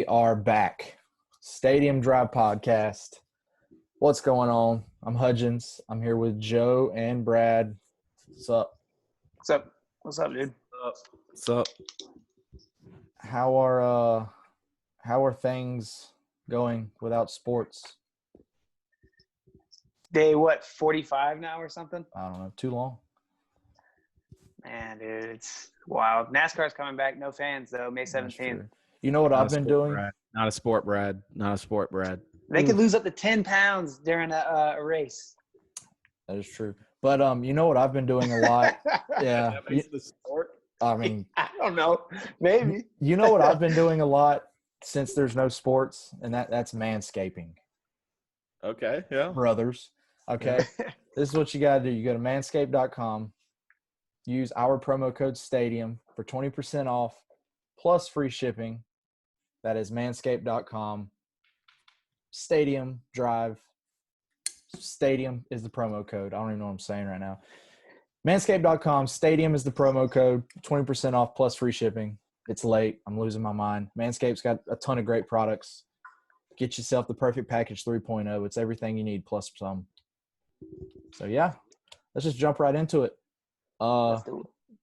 are back. Stadium Drive Podcast. What's going on? I'm Hudgens. I'm here with Joe and Brad. What's up? What's up? What's up, dude? What's up? How are things going without sports? Day 45 now or something? I don't know. Too long. Man, dude, it's wild. NASCAR's coming back. No fans though. May 17th. You know what I've been doing? Brad. Not a sport, Brad. Not a sport, Brad. They could lose up to 10 pounds during a race. That is true. But you know what I've been doing a lot? Yeah. That makes it a sport. I mean, I don't know. Maybe. you know what I've been doing a lot since there's no sports, and that's manscaping. Okay, yeah. Brothers. Okay. This is what you got to do. You go to manscaped.com, use our promo code STADIUM for 20% off plus free shipping. That is manscaped.com. Stadium Drive. Stadium is the promo code. I don't even know what I'm saying right now. Manscaped.com. Stadium is the promo code. 20% off plus free shipping. It's late. I'm losing my mind. Manscaped's got a ton of great products. Get yourself the perfect package 3.0. It's everything you need plus some. So, yeah, let's just jump right into it.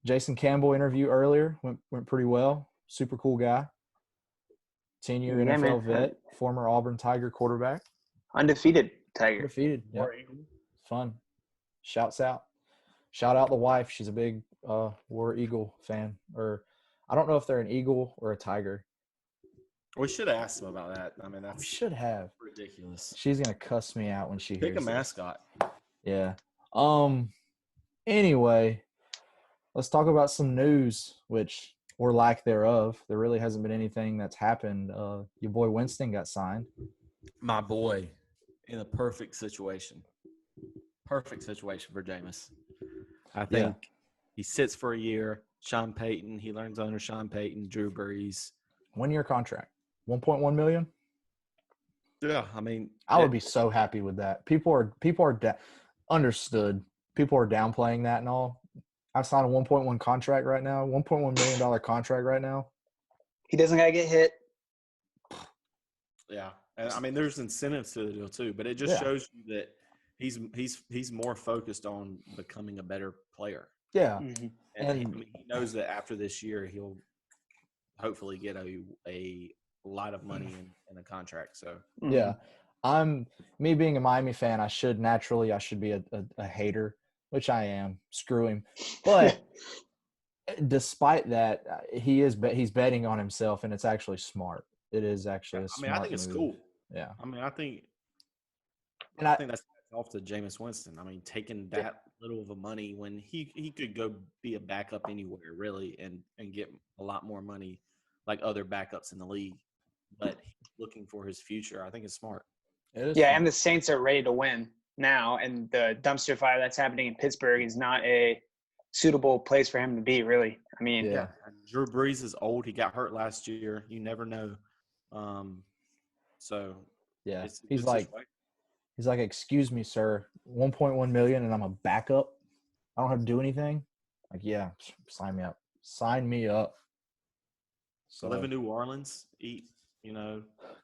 Jason Campbell interview earlier went pretty well. Super cool guy. 10-year NFL vet, former Auburn Tiger quarterback. Undefeated Tiger. Undefeated. Yep. Fun. Shout out the wife. She's a big War Eagle fan. Or I don't know if they're an eagle or a tiger. We should have asked him about that. I mean, We should have. ridiculous. She's gonna cuss me out when she hears Pick a this. mascot. Yeah. Anyway, let's talk about some news, which or lack thereof. There really hasn't been anything that's happened. Your boy Winston got signed. My boy, in a perfect situation. Perfect situation for Jameis. I think he sits for a year. Sean Payton, he learns under Sean Payton, Drew Brees. 1-year contract. 1.1 million. Yeah, I mean, I would be so happy with that. People are understood. People are downplaying that and all. I signed a 1.1 contract right now, $1.1 million contract right now. He doesn't got to get hit. Yeah, and I mean, there's incentives to the deal too, but it just shows you that he's more focused on becoming a better player. Yeah, and he knows that after this year, he'll hopefully get a lot of money in a contract. So yeah, me being a Miami fan, I should be a hater, which I am. Screw him. But despite that, he's betting on himself, and it's actually smart. It is actually a smart I think it's move. cool. Yeah. I mean, I think that's off to Jameis Winston. I mean, taking that little of a money when he could go be a backup anywhere really and get a lot more money like other backups in the league. But looking for his future, I think it's smart. It is Yeah, smart. and the Saints are ready to win now, and the dumpster fire that's happening in Pittsburgh is not a suitable place for him to be, really. I mean, Yeah. Drew Brees is old. He got hurt last year. You never know. So Yeah, it's he's like, excuse me, sir, 1.1 million, and I'm a backup. I don't have to do anything. Like, yeah, sign me up. Sign me up. So live in New Orleans, eat,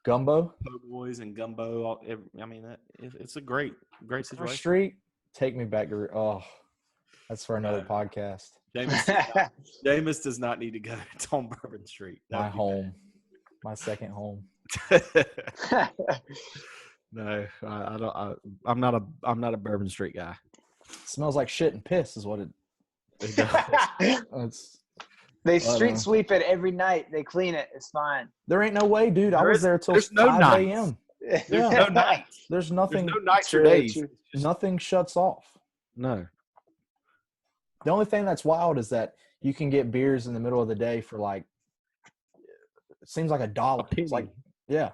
gumbo, po' boys and gumbo. I mean, it's a great First situation. Street, take me back to that's for another podcast. Jameis does not need to go on Bourbon Street. My home, my second home. No, I don't. I'm not a Bourbon Street guy. Smells like shit and piss is what it does. They street sweep it every night. They clean it. It's fine. There ain't no way, dude. I was there till 5 a.m. There's no nights. There's nothing. There's no nights or days. Nothing shuts off. No. The only thing that's wild is that you can get beers in the middle of the day for like, it seems like $1. It's like, yeah.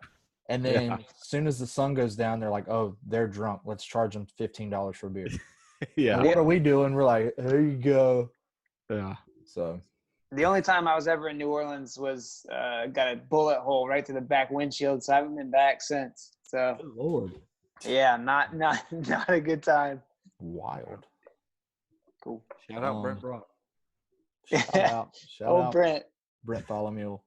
And then as soon as the sun goes down, they're like, oh, they're drunk. Let's charge them $15 for beer. Yeah. And what are we doing? We're like, here you go. Yeah. So. The only time I was ever in New Orleans was got a bullet hole right through the back windshield, so I haven't been back since. So, good Lord. Yeah, not a good time. Wild. Cool. Shout out Brent Brock. Shout out Brent. Brent Tholomew.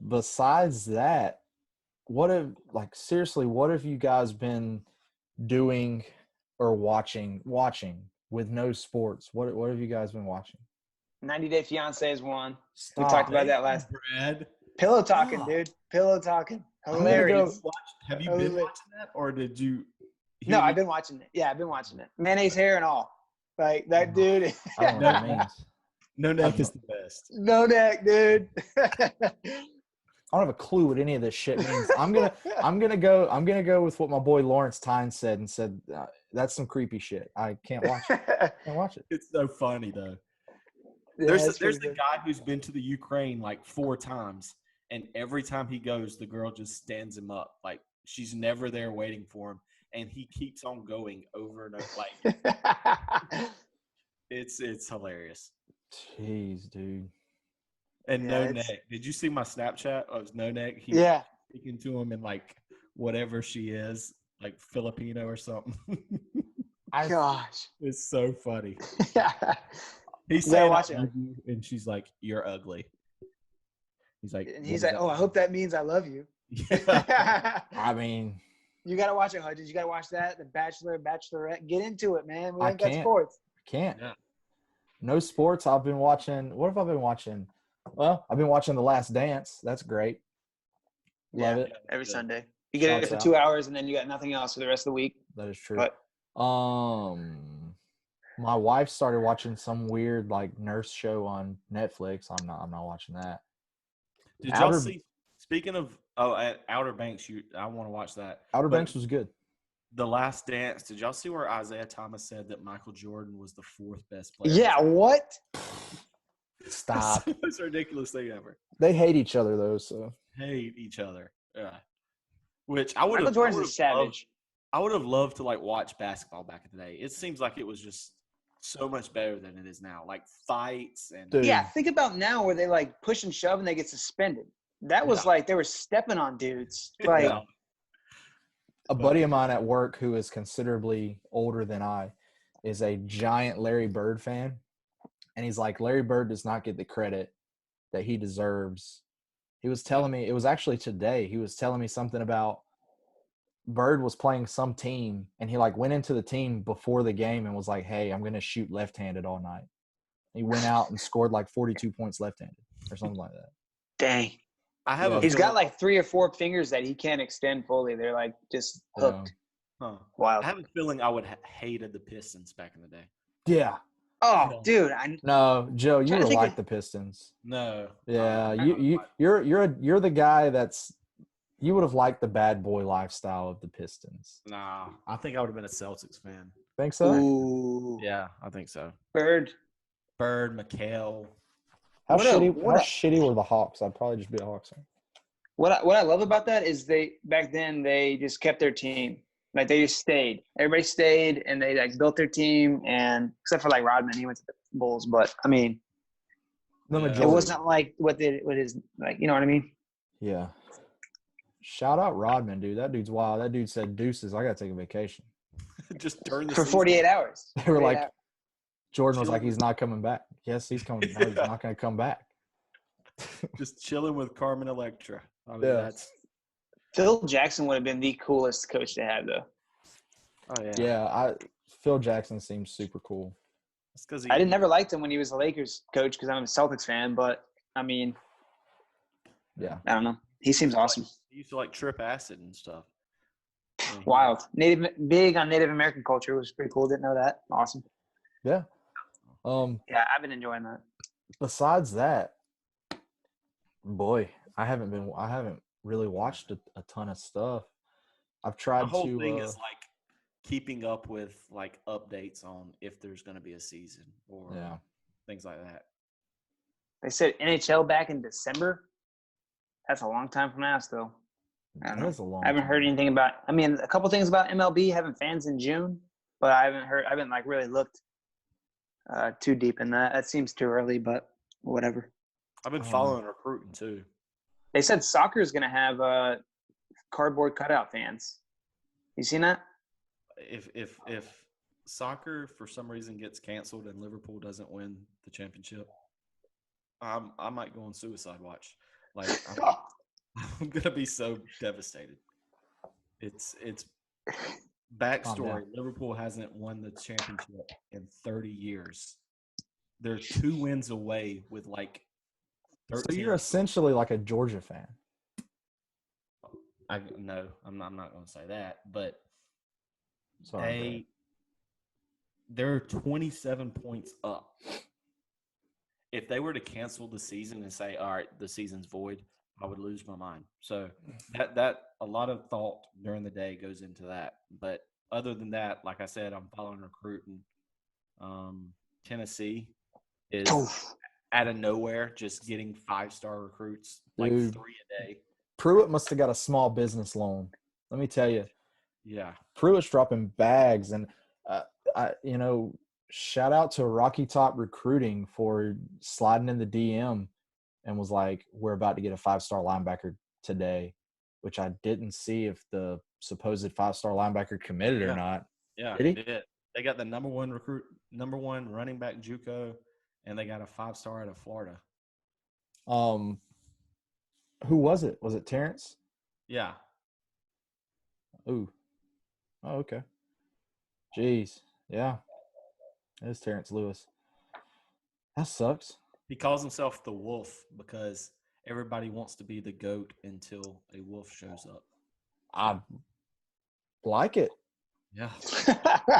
besides that, what have you guys been doing or watching with no sports? What have you guys been watching? 90 Day Fiancé is one. Stop. We talked about that Thank you, last. Brad. Pillow talking, Oh. dude. Pillow talking. I'm gonna go- Hilarious. Have you been watching that, or did you? No, I've been watching it. Yeah, I've been watching it. Mayonnaise hair and all. Like that dude. I don't know what that means. No neck is the best. No neck, dude. I don't have a clue what any of this shit means. I'm gonna go with what my boy Lawrence Tynes said and said that's some creepy shit. I can't watch it. Can't watch it. It's so funny though. Yeah, There's it's pretty a good. guy who's been to the Ukraine like 4 times, and every time he goes, the girl just stands him up. Like she's never there waiting for him, and he keeps on going over and over. Like it's hilarious. Jeez, dude. And Yeah, no it's- neck. Did you see my Snapchat of no neck? He Yeah. was speaking to him in like whatever she is, like Filipino or something. Gosh. It's so funny. Yeah. He's You gotta saying, watch "I it. love you," and she's like, "You're ugly." He's like, And "What he's does like, that "Oh, I mean?" hope that means I love you." Yeah. I mean, You gotta watch it, Hudges. You gotta watch that. The Bachelor, Bachelorette. Get into it, man. We I ain't got can't. sports. can't. Yeah. No sports. I've been watching. What have I been watching? Well, I've been watching The Last Dance. That's great. Love it. Every Good. Sunday. You get Shouts it for out. 2 hours, and then you got nothing else for the rest of the week. That is true. But My wife started watching some weird like nurse show on Netflix. I'm not watching that. Did y'all Outer- see? Speaking of at Outer Banks, I want to watch that. Outer But Banks was good. The Last Dance. Did y'all see where Isaiah Thomas said that Michael Jordan was the 4th best player? yeah, what? Stop. That's the most ridiculous thing ever. They hate each other though, so Hate each other. Yeah. Which I would Michael have. Jordan's a savage. I would have loved to like watch basketball back in the day. It seems like it was just so much better than it is now. Like fights and Dude. Yeah, think about now where they like push and shove and they get suspended. That was Yeah. like they were stepping on dudes. Like, Yeah. a buddy of mine at work who is considerably older than I is a giant Larry Bird fan. And he's like, Larry Bird does not get the credit that he deserves. He was telling me, it was actually today, he was telling me something about Bird was playing some team and he like went into the team before the game and was like, hey, I'm going to shoot left-handed all night. He went out and scored like 42 points left-handed or something like that. dang. I have Yeah. a He's feeling, got like 3 or 4 fingers that he can't extend fully. They're like just hooked. huh. Wild. I have a feeling I would have hated the Pistons back in the day. Yeah. Oh, dude. No, Joe, you Trying would to have think liked of- the Pistons. No. Yeah, I you're the guy you would have liked the bad boy lifestyle of the Pistons. Nah. I think I would have been a Celtics fan. Think so? Ooh. Yeah, I think so. Bird. Bird, McHale. How What a- shitty? what how a- shitty were the Hawks? I'd probably just be a Hawks fan. What I love about that is back then they just kept their team. Like they just stayed. Everybody stayed and they like built their team and except for like Rodman, he went to the Bulls. But I mean, The Yeah. it majority. wasn't like what his like, you know what I mean? Yeah. Shout out Rodman, dude. That dude's wild. That dude said, "Deuces, I gotta take a vacation." Just during the For season. 48 hours. They were 48 like, hours. Jordan was Chilling like, "He's not coming back." Yes, he's coming. No, he's not gonna come back. Just chilling with Carmen Electra. I mean, Yeah. that's Phil Jackson would have been the coolest coach to have though. oh yeah. Yeah, Phil Jackson seems super cool. That's because I never liked him when he was the Lakers coach because I'm a Celtics fan, but I mean, Yeah. I don't know. He seems awesome. He used to like trip acid and stuff. I mean, Wild. Big on Native American culture was pretty cool. Didn't know that. Awesome. Yeah. Yeah, I've been enjoying that. Besides that, boy, I haven't really watched a ton of stuff. I've The tried whole to. thing is like keeping up with like updates on if there's going to be a season or Yeah. things like that. They said NHL back in December. That's a long time from now still. I don't That know. is a long I haven't time. heard anything about – I mean, a couple things about MLB having fans in June, but I haven't like really looked too deep in that. That seems too early, but whatever. I've been Oh. following recruiting too. They said soccer is going to have cardboard cutout fans. You seen that? If soccer for some reason gets canceled and Liverpool doesn't win the championship, I might go on suicide watch. Like I'm gonna be so devastated. It's backstory. Liverpool hasn't won the championship in 30 years. They're 2 wins away with like 13. So you're essentially like a Georgia fan. No, I'm not going to say that, but Sorry, they're 27 points up. If they were to cancel the season and say, all right, the season's void, I would lose my mind. So that a lot of thought during the day goes into that. But other than that, like I said, I'm following recruiting. Tennessee is out of nowhere just getting 5-star recruits, like 3 a day. Pruitt must have got a small business loan. Let me tell you. Yeah. Pruitt's dropping bags. And, shout out to Rocky Top Recruiting for sliding in the DM and was like, we're about to get a 5-star linebacker today, which I didn't see if the supposed 5-star linebacker committed or not. Yeah, did he? They got the number one running back JUCO, and they got a 5-star out of Florida. Who was it? Was it Terrence? Yeah. Ooh. Oh, okay. Jeez. Yeah. It is Terrence Lewis. That sucks. He calls himself the Wolf because everybody wants to be the GOAT until a wolf shows up. I like it. Yeah.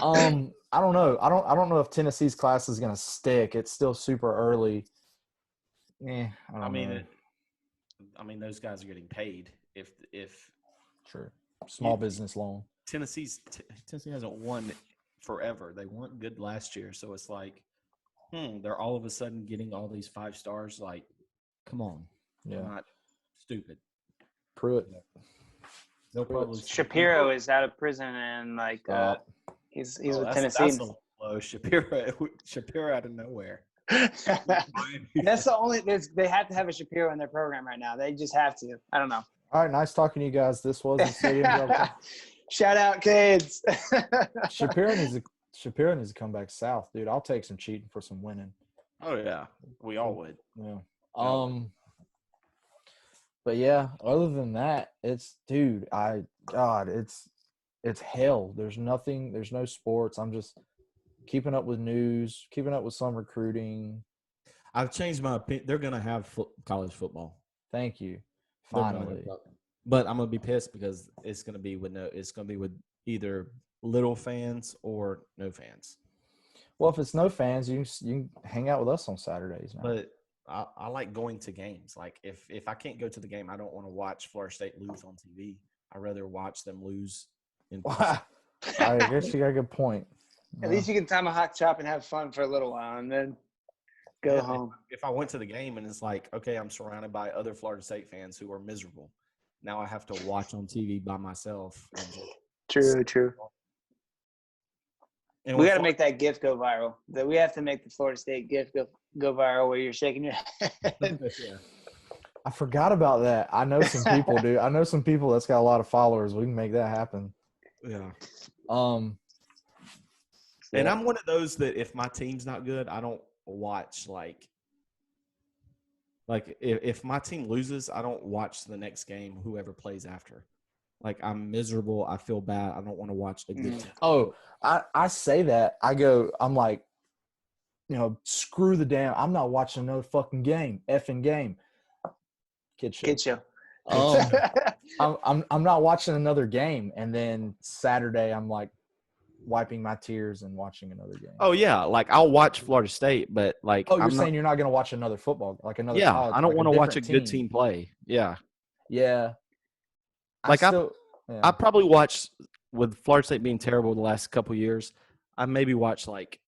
I don't know. I don't know if Tennessee's class is gonna stick. It's still super early. I mean, those guys are getting paid. If sure, small business loan. Tennessee hasn't won forever. They weren't good last year, so it's like, they're all of a sudden getting all these 5 stars. Like, come on, yeah, not stupid. Pruitt. They'll probably Shapiro is out of prison and he's with Tennessee. That's low. Shapiro out of nowhere. That's the only. They have to have a Shapiro in their program right now. They just have to. I don't know. All right, nice talking to you guys. This was the Stadium Drop. Shout out, kids. Shapiro needs to come back south, dude. I'll take some cheating for some winning. Oh yeah, we all would. Yeah. But yeah, other than that, it's hell. There's nothing. There's no sports. I'm just keeping up with news, keeping up with some recruiting. I've changed my opinion. They're gonna have college football. Thank you. Finally. But I'm gonna be pissed because it's gonna be with either little fans or no fans. Well, if it's no fans, you can hang out with us on Saturdays now. But I like going to games. Like if I can't go to the game, I don't want to watch Florida State lose on TV. I'd rather watch them lose in person. I guess you got a good point. At least you can tomahawk chop and have fun for a little while and then go home. If I went to the game and it's like, okay, I'm surrounded by other Florida State fans who are miserable. Now I have to watch on TV by myself. True. And we got to make that GIF go viral. We have to make the Florida State GIF go viral where you're shaking your head. Yeah. I forgot about that. I know some people do. I know some people that's got a lot of followers. We can make that happen. Yeah. Yeah. And I'm one of those that if my team's not good, I don't watch like if my team loses, I don't watch the next game, whoever plays after. Like, I'm miserable. I feel bad. I don't want to watch a good team. Oh, I say that. I'm like, screw the damn. I'm not watching another fucking game. Effing game. Kid show. I'm not watching another game. And then Saturday, I'm like wiping my tears and watching another game. Oh yeah, like I'll watch Florida State, but like, you're saying you're not going to watch another football, like another? Yeah, college, I don't want to watch a team. good team play. Yeah. Like I probably watched, with Florida State being terrible the last couple of years, I maybe watched like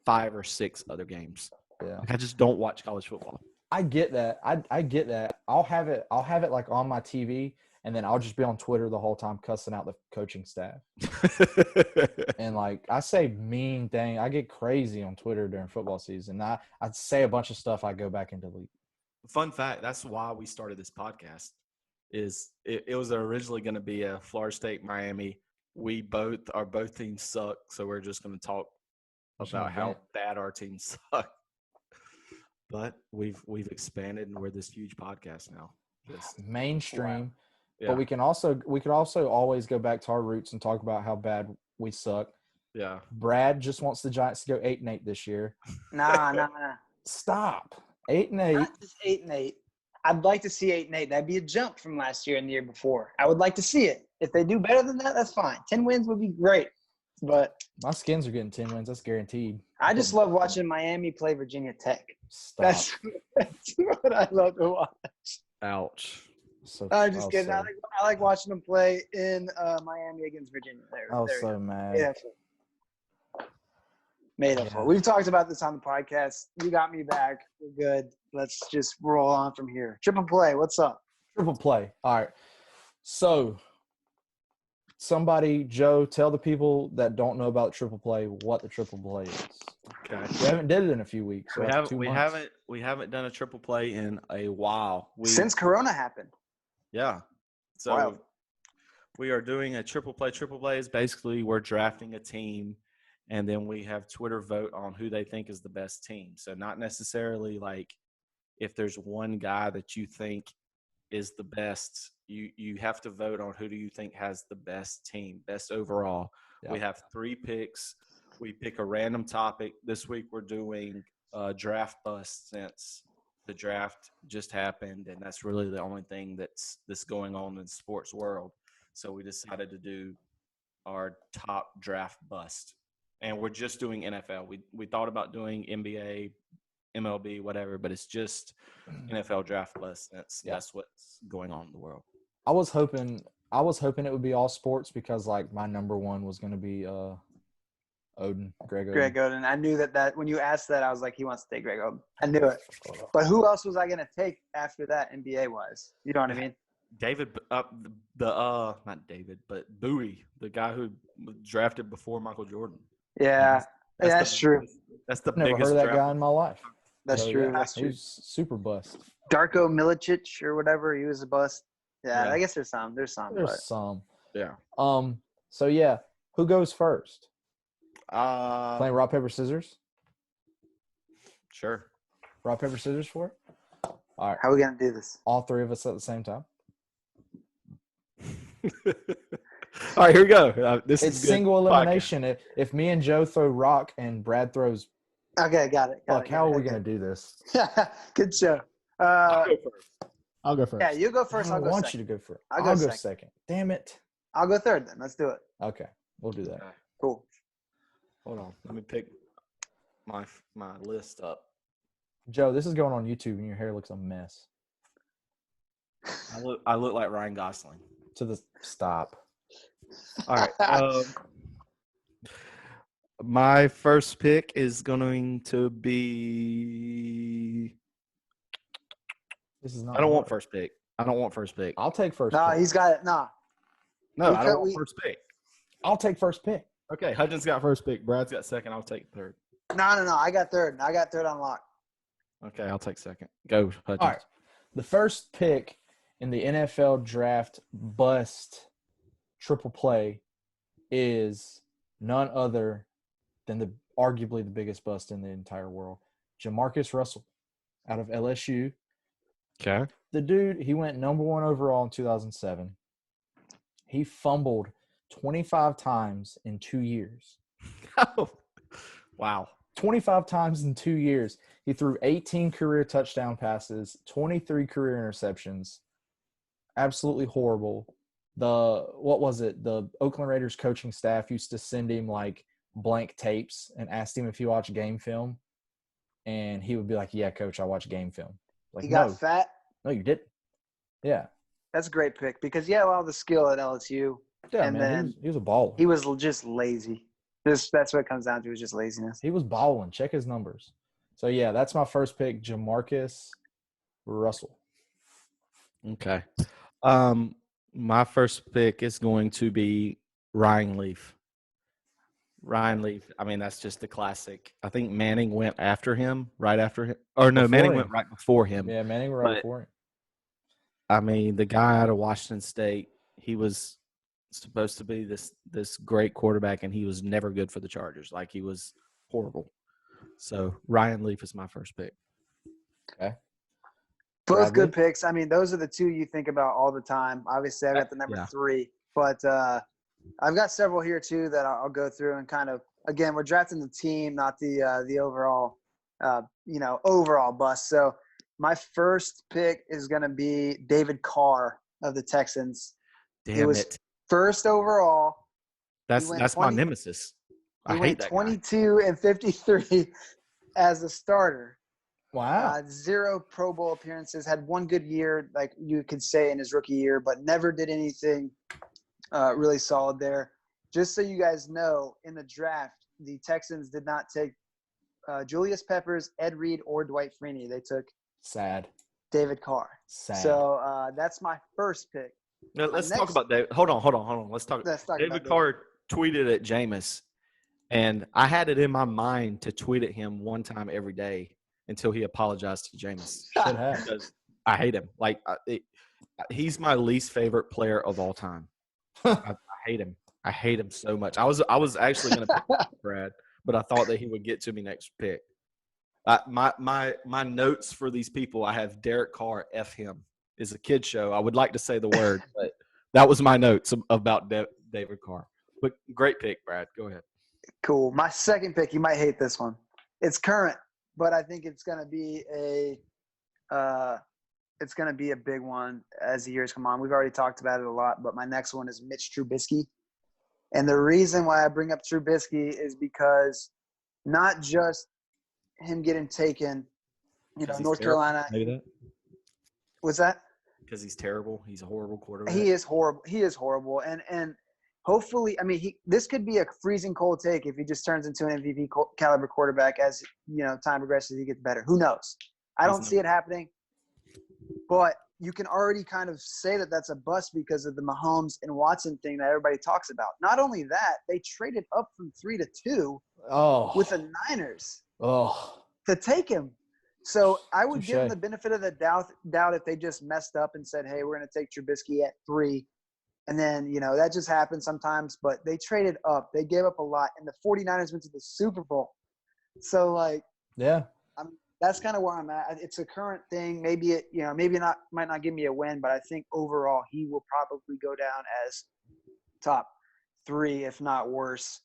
5 or 6 other games. Yeah. Like, I just don't watch college football. I get that. I get that. I'll have it like on my TV, and then I'll just be on Twitter the whole time cussing out the coaching staff. And like, I say mean thing. I get crazy on Twitter during football season. I'd say a bunch of stuff. I go back and delete. Fun fact, that's why we started this podcast. It was originally going to be a Florida State Miami. Both teams suck, so we're just going to talk about how bad our teams suck. But we've expanded, and we're this huge podcast now. Just mainstream. yeah. But we could also always go back to our roots and talk about how bad we suck. Yeah. Brad just wants the Giants to go 8-8 this year. Nah. Stop. 8-8. Not just 8-8. I'd like to see 8-8. That'd be a jump from last year and the year before. I would like to see it. If they do better than that, that's fine. 10 wins would be great. But My Skins are getting 10 wins. That's guaranteed. I just love watching Miami play Virginia Tech. Stop. That's what I love to watch. Ouch. So, I'm just kidding. so, I like watching them play in Miami against Virginia. so mad. Yeah. Made up for. We've talked about this on the podcast. You got me back. We're good. Let's just roll on from here. Triple play. What's up? Triple play. All right. So, somebody, Joe, tell the people that don't know about triple play what the triple play is. Okay. We haven't did it in a few weeks. We haven't done a triple play in a while. Since Corona happened. Yeah. So Wild. we are doing a triple play. Triple play is basically we're drafting a team, and then we have Twitter vote on who they think is the best team. So not necessarily like if there's one guy that you think is the best, you have to vote on who do you think has the best team, best overall. Yeah. We have 3 picks. We pick a random topic. This week we're doing draft bust since the draft just happened, and that's really the only thing that's going on in the sports world. So we decided to do our top draft bust. And we're just doing NFL. We thought about doing NBA, MLB, whatever, but it's just NFL draft bust. That's what's going on in the world. I was hoping it would be all sports because like my number one was going to be Greg Oden. I knew that when you asked that, I was like, he wants to take Greg Oden. I knew it. But who else was I going to take after that NBA wise? You know what I mean? David, not David, but Bowie, the guy who was drafted before Michael Jordan. Yeah, that's true. That's the Never biggest heard of that draft guy in my life. That's true. Yeah, that's true. He's super bust. Darko Milicic or whatever, he was a bust. Yeah, I guess there's some. There's some. Yeah. So yeah, who goes first? Playing rock, paper, scissors? Sure. Rock, paper, scissors for it? All right. How are we going to do this? All 3 of us at the same time. All right, here we go. It's single elimination. If me and Joe throw rock and Brad throws. Okay, got it. How are we going to do this? Good show. I'll go first. Yeah, you go first. I want you to go first. I'll go second. Damn it. I'll go third then. Let's do it. Okay, we'll do that. Cool. Hold on. Let me pick my list up. Joe, this is going on YouTube and your hair looks a mess. I look like Ryan Gosling. Stop. All right. My first pick is going to be. This is not. I don't want first pick. I'll take first. No, pick. he's got it. No, I don't want first pick. I'll take first pick. Okay, Hudgens got first pick. Brad's got second. I'll take third. No. I got third. I got third on lock. Okay, I'll take second. Go, Hudgens. All right. The first pick in the NFL draft bust triple play is none other than arguably the biggest bust in the entire world. Jamarcus Russell out of LSU. Okay. The dude, he went number 1 overall in 2007. He fumbled 25 times in 2 years. Oh, wow. 25 times in 2 years. He threw 18 career touchdown passes, 23 career interceptions. Absolutely horrible. The Oakland Raiders coaching staff used to send him like blank tapes and asked him if he watched game film. And he would be like, yeah, coach, I watch game film. Like, he got fat? No, you didn't. Yeah. That's a great pick because he had a lot of the skill at LSU. Yeah, and man, then he was a baller. He was just lazy. That's what it comes down to, is just laziness. He was balling. Check his numbers. So, yeah, that's my first pick, Jamarcus Russell. Okay. My first pick is going to be Ryan Leaf. I mean, that's just the classic. I think Manning went after him, right after him. Or no, Manning went right before him. Yeah, Manning went right before him. I mean, the guy out of Washington State, he was supposed to be this great quarterback, and he was never good for the Chargers. Like, he was horrible. So, Ryan Leaf is my first pick. Okay. Both Bradley? good picks. I mean, those are the two you think about all the time. Obviously, I got the number 3, but I've got several here too that I'll go through and kind of. Again, we're drafting the team, not the overall, overall bust. So my first pick is going to be David Carr of the Texans. Damn he was it. first overall. That's my nemesis. I hate that 22 and 53 as a starter. Wow. 0 Pro Bowl appearances. Had one good year, like you could say, in his rookie year, but never did anything really solid there. Just so you guys know, in the draft, the Texans did not take Julius Peppers, Ed Reed, or Dwight Freeney. They took David Carr. Sad. So that's my first pick. Now, let's talk about David. Hold on. Let's talk David Carr tweeted at Jameis, and I had it in my mind to tweet at him one time every day until he apologized to Jameis. Should have. Because I hate him. Like he's my least favorite player of all time. I hate him. I hate him so much. I was actually going to pick Brad, but I thought that he would get to me next pick. My notes for these people, I have Derek Carr F him. Is a kid show. I would like to say the word, but that was my notes about David Carr. But great pick, Brad. Go ahead. Cool. My second pick, you might hate this one. It's current, but I think it's going to be a big one as the years come on. We've already talked about it a lot, but my next one is Mitch Trubisky. And the reason why I bring up Trubisky is because not just him getting taken, North Carolina. Maybe that. What's that? Because he's terrible. He's a horrible quarterback. He is horrible. And hopefully, I mean, this could be a freezing cold take if he just turns into an MVP caliber quarterback as, time progresses, he gets better. Who knows? I don't see it happening. But you can already kind of say that that's a bust because of the Mahomes and Watson thing that everybody talks about. Not only that, they traded up from 3 to 2 with the Niners to take him. So I would give them the benefit of the doubt if they just messed up and said, hey, we're going to take Trubisky at 3. And then, that just happens sometimes. But they traded up. They gave up a lot. And the 49ers went to the Super Bowl. So, that's kind of where I'm at. It's a current thing. Maybe it, might not give me a win, but I think overall he will probably go down as top 3, if not worse,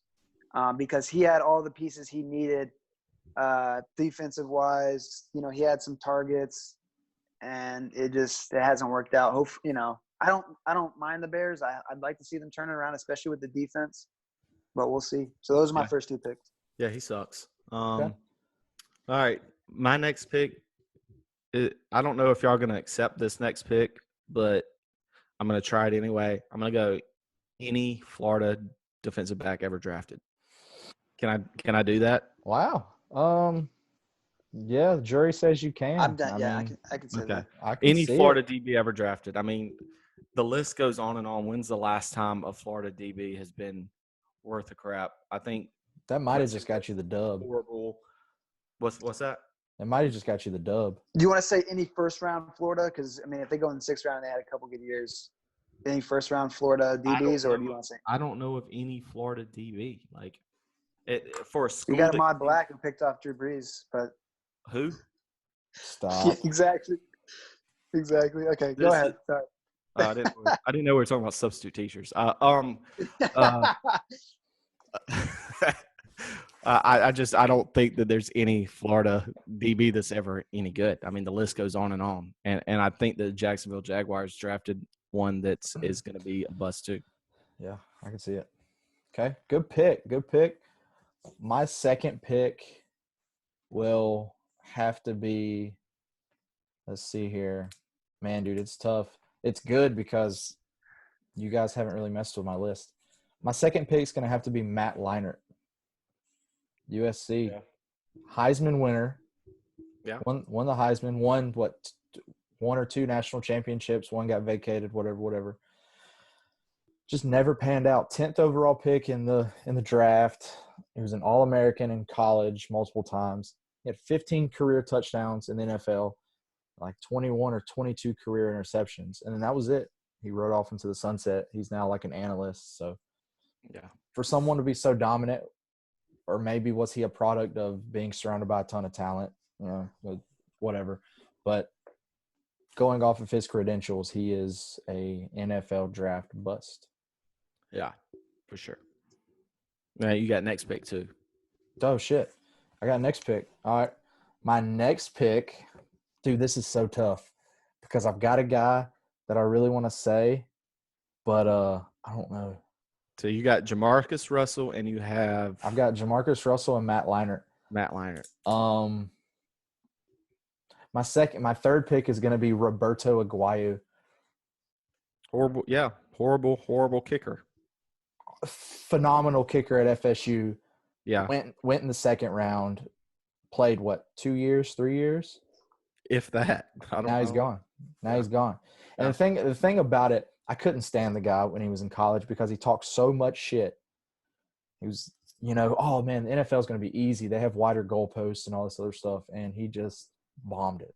because he had all the pieces he needed, defensive wise. He had some targets, and it hasn't worked out. I don't mind the Bears. I'd like to see them turn it around, especially with the defense, but we'll see. So those are my first 2 picks. Yeah, he sucks. All right. My next pick, I don't know if y'all are going to accept this next pick, but I'm going to try it anyway. I'm going to go any Florida defensive back ever drafted. Can I do that? Wow. Yeah, the jury says you can. I'm done. I can say that. Any Florida DB ever drafted. I mean, the list goes on and on. When's the last time a Florida DB has been worth a crap? I think that might have just got you the dub. Horrible. What's that? It might have just got you the dub. Do you want to say any first-round Florida? Because, I mean, if they go in the 6th round, they had a couple good years. Any first-round Florida DBs, or do you want to say? I don't know of any Florida DB. Like, for a school. You got Ahmad Black who picked off Drew Brees, but – Who? Stop. Yeah, exactly. Okay, go ahead. Sorry. I didn't know we were talking about substitute teachers. I don't think that there's any Florida DB that's ever any good. I mean, the list goes on and on. And I think the Jacksonville Jaguars drafted one that is going to be a bust too. Yeah, I can see it. Okay, good pick. My second pick will have to be – let's see here. Man, dude, it's tough. It's good because you guys haven't really messed with my list. My second pick is going to have to be Matt Leinart. USC, Heisman winner. Yeah, won the Heisman. Won 1 or 2 national championships. One got vacated. Whatever. Just never panned out. 10th overall pick in the draft. He was an All-American in college multiple times. He had 15 career touchdowns in the NFL, like 21 or 22 career interceptions, and then that was it. He rode off into the sunset. He's now like an analyst. So, for someone to be so dominant. Or maybe was he a product of being surrounded by a ton of talent, whatever. But going off of his credentials, he is a NFL draft bust. Yeah, for sure. Now you got next pick too. Oh, shit. I got next pick. All right. My next pick, dude, this is so tough because I've got a guy that I really want to say, but I don't know. So you got Jamarcus Russell and you have I've got Jamarcus Russell and Matt Leinart. My third pick is going to be Roberto Aguayo. Horrible kicker. Phenomenal kicker at FSU. Yeah. Went in the second round. Played what, 2 years, 3 years? If that. Now he's gone. He's gone. And the thing about it, I couldn't stand the guy when he was in college because he talked so much shit. He was, oh man, the NFL is going to be easy. They have wider goalposts and all this other stuff, and he just bombed it.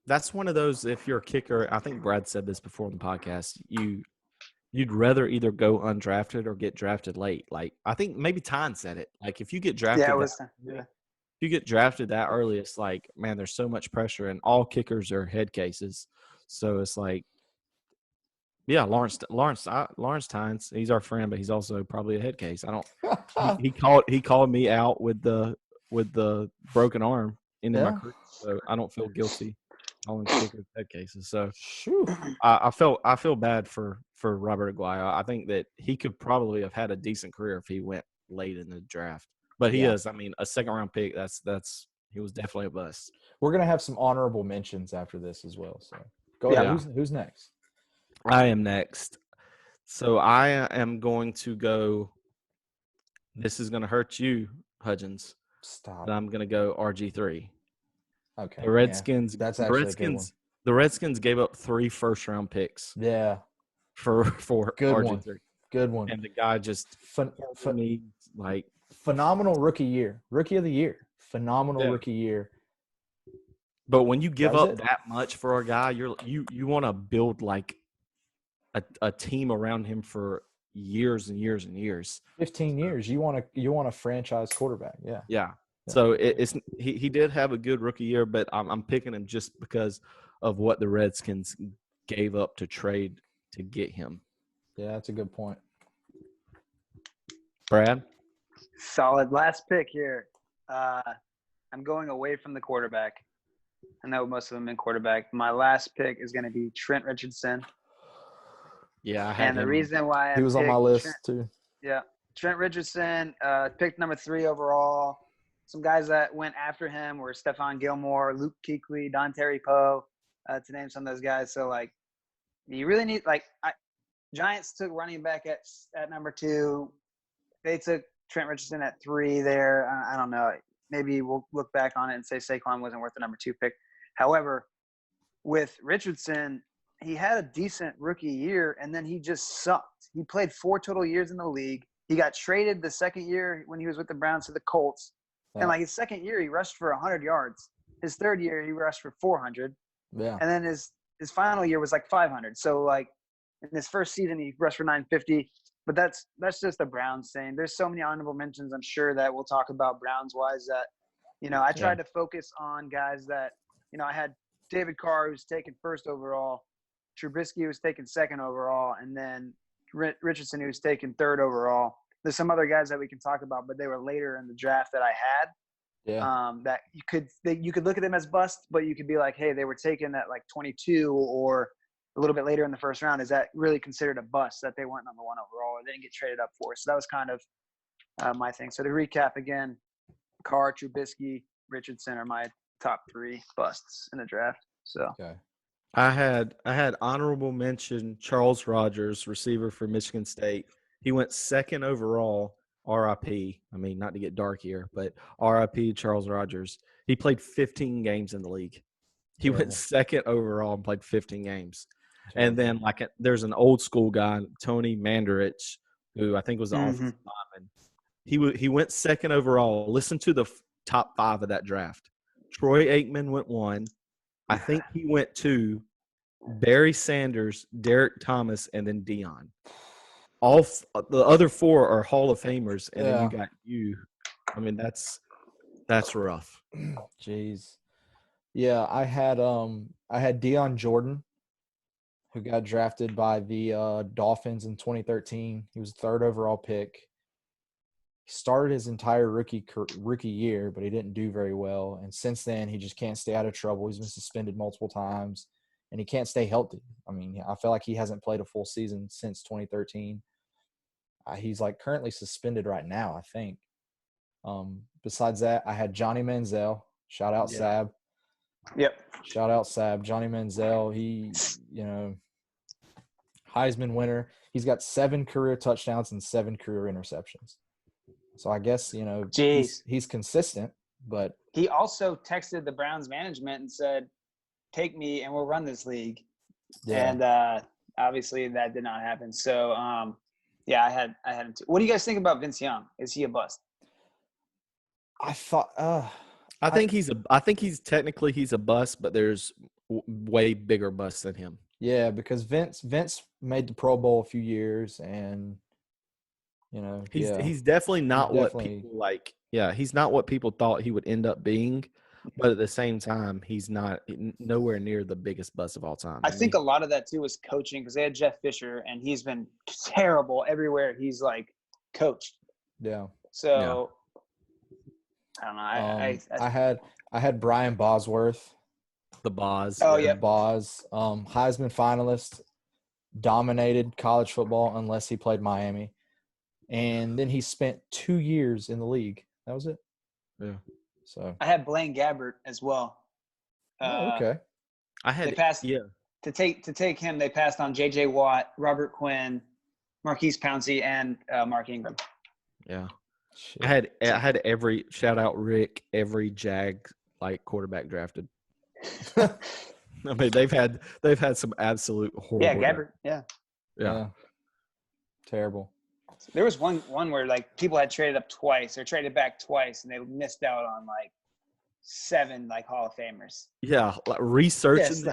That's one of those, if you're a kicker, I think Brad said this before in the podcast, you'd rather either go undrafted or get drafted late. Like, I think maybe Tyne said it. Like, if you get drafted if you get drafted that early, it's like, man, there's so much pressure, and all kickers are head cases. So it's like, yeah, Lawrence Tynes, he's our friend, but he's also probably a head case. He called me out with the broken arm into my career, so I don't feel guilty calling kickers head cases. So I feel bad for Robert Aguayo. I think that he could probably have had a decent career if he went late in the draft. But he is. I mean, a second-round pick, that's he was definitely a bust. We're going to have some honorable mentions after this as well. So go ahead. Who's next? I am next. So I am going to go – this is going to hurt you, Hudgens. Stop. But I'm going to go RG3. Okay. The Redskins. That's actually a good one. The Redskins gave up 3 first-round picks. Yeah. For good RG3. One. Good one. And the guy just phenomenal rookie year. Rookie of the year. Phenomenal rookie year. But when you give up that much for a guy, you want to build like a team around him for years and years and years. 15 years. You want a franchise quarterback. Yeah. Yeah. So he did have a good rookie year, but I'm picking him just because of what the Redskins gave up to trade to get him. Yeah, that's a good point. Brad? Solid last pick here. I'm going away from the quarterback. I know most of them in quarterback. My last pick is going to be Trent Richardson. Yeah, I had and the reason why he was on my list too. Yeah, Trent Richardson, picked number 3 overall. Some guys that went after him were Stephon Gilmore, Luke Kuechly, Don Terry Poe, to name some of those guys. So you really need Giants took running back at number 2. They took Trent Richardson at 3 there. I don't know. Maybe we'll look back on it and say Saquon wasn't worth the number 2 pick. However, with Richardson, he had a decent rookie year, and then he just sucked. He played 4 total years in the league. He got traded the second year when he was with the Browns to the Colts. Yeah. And his second year, he rushed for 100 yards. His third year, he rushed for 400. Yeah. And then his final year was 500. So in his first season, he rushed for 950. But that's just the Browns thing. There's so many honorable mentions, I'm sure, that we'll talk about Browns-wise that, I tried to focus on guys that, I had David Carr, who's taken 1st overall, Trubisky, was taken 2nd overall, and then Richardson, who was taken 3rd overall. There's some other guys that we can talk about, but they were later in the draft that I had. Yeah. That you could look at them as bust, but you could be like, hey, they were taken at 22 or a little bit later in the first round. Is that really considered a bust that they weren't number 1 overall or they didn't get traded up for? So that was kind of my thing. So to recap again, Carr, Trubisky, Richardson are my top 3 busts in the draft. So okay. I had honorable mention Charles Rogers, receiver for Michigan State. He went 2nd overall, RIP. I mean, not to get dark here, but RIP Charles Rogers. He played 15 games in the league. He went 2nd overall and played 15 games. And then there's an old school guy, Tony Mandarich, who I think was the offensive lineman. He went 2nd overall. Listen to the top 5 of that draft. Troy Aikman went 1. I think he went 2. Barry Sanders, Derek Thomas, and then Dion. All the other 4 are Hall of Famers, and then you got you. I mean, that's rough. Jeez. Yeah, I had Deion Jordan, who got drafted by the Dolphins in 2013. He was the 3rd overall pick. He started his entire rookie year, but he didn't do very well. And since then, he just can't stay out of trouble. He's been suspended multiple times, and he can't stay healthy. I mean, I feel like he hasn't played a full season since 2013. He's like currently suspended right now, I think. Besides that, I had Johnny Manziel. Shout out Sab. Yep. Shout out Sab. Johnny Manziel. He, Heisman winner. He's got 7 career touchdowns and 7 career interceptions. So I guess, he's consistent, but he also texted the Browns management and said, "Take me and we'll run this league." Yeah. And obviously that did not happen. So I had him too. What do you guys think about Vince Young? Is he a bust? I thought I think he's a bust, but there's way bigger busts than him. Yeah, because Vince made the Pro Bowl a few years, and he's definitely not what people like. Yeah, he's not what people thought he would end up being, but at the same time, he's not nowhere near the biggest bust of all time. I think a lot of that too was coaching, because they had Jeff Fisher, and he's been terrible everywhere he's like coached. Yeah. So I don't know. I had Brian Bosworth. The Boz. Oh yeah, Boz. Heisman finalist, dominated college football unless he played Miami, and then he spent 2 years in the league. That was it. Yeah. So I had Blaine Gabbert as well. Okay. They passed to take him. They passed on J.J. Watt, Robert Quinn, Marquise Pouncey, and Mark Ingram. Yeah. Shit. I had every shout out Rick, every Jag quarterback drafted. I mean, they've had some absolute horrible. Yeah, Gabbert. Yeah. Terrible. There was one where people had traded up twice or traded back twice, and they missed out on 7 Hall of Famers. Yeah, researching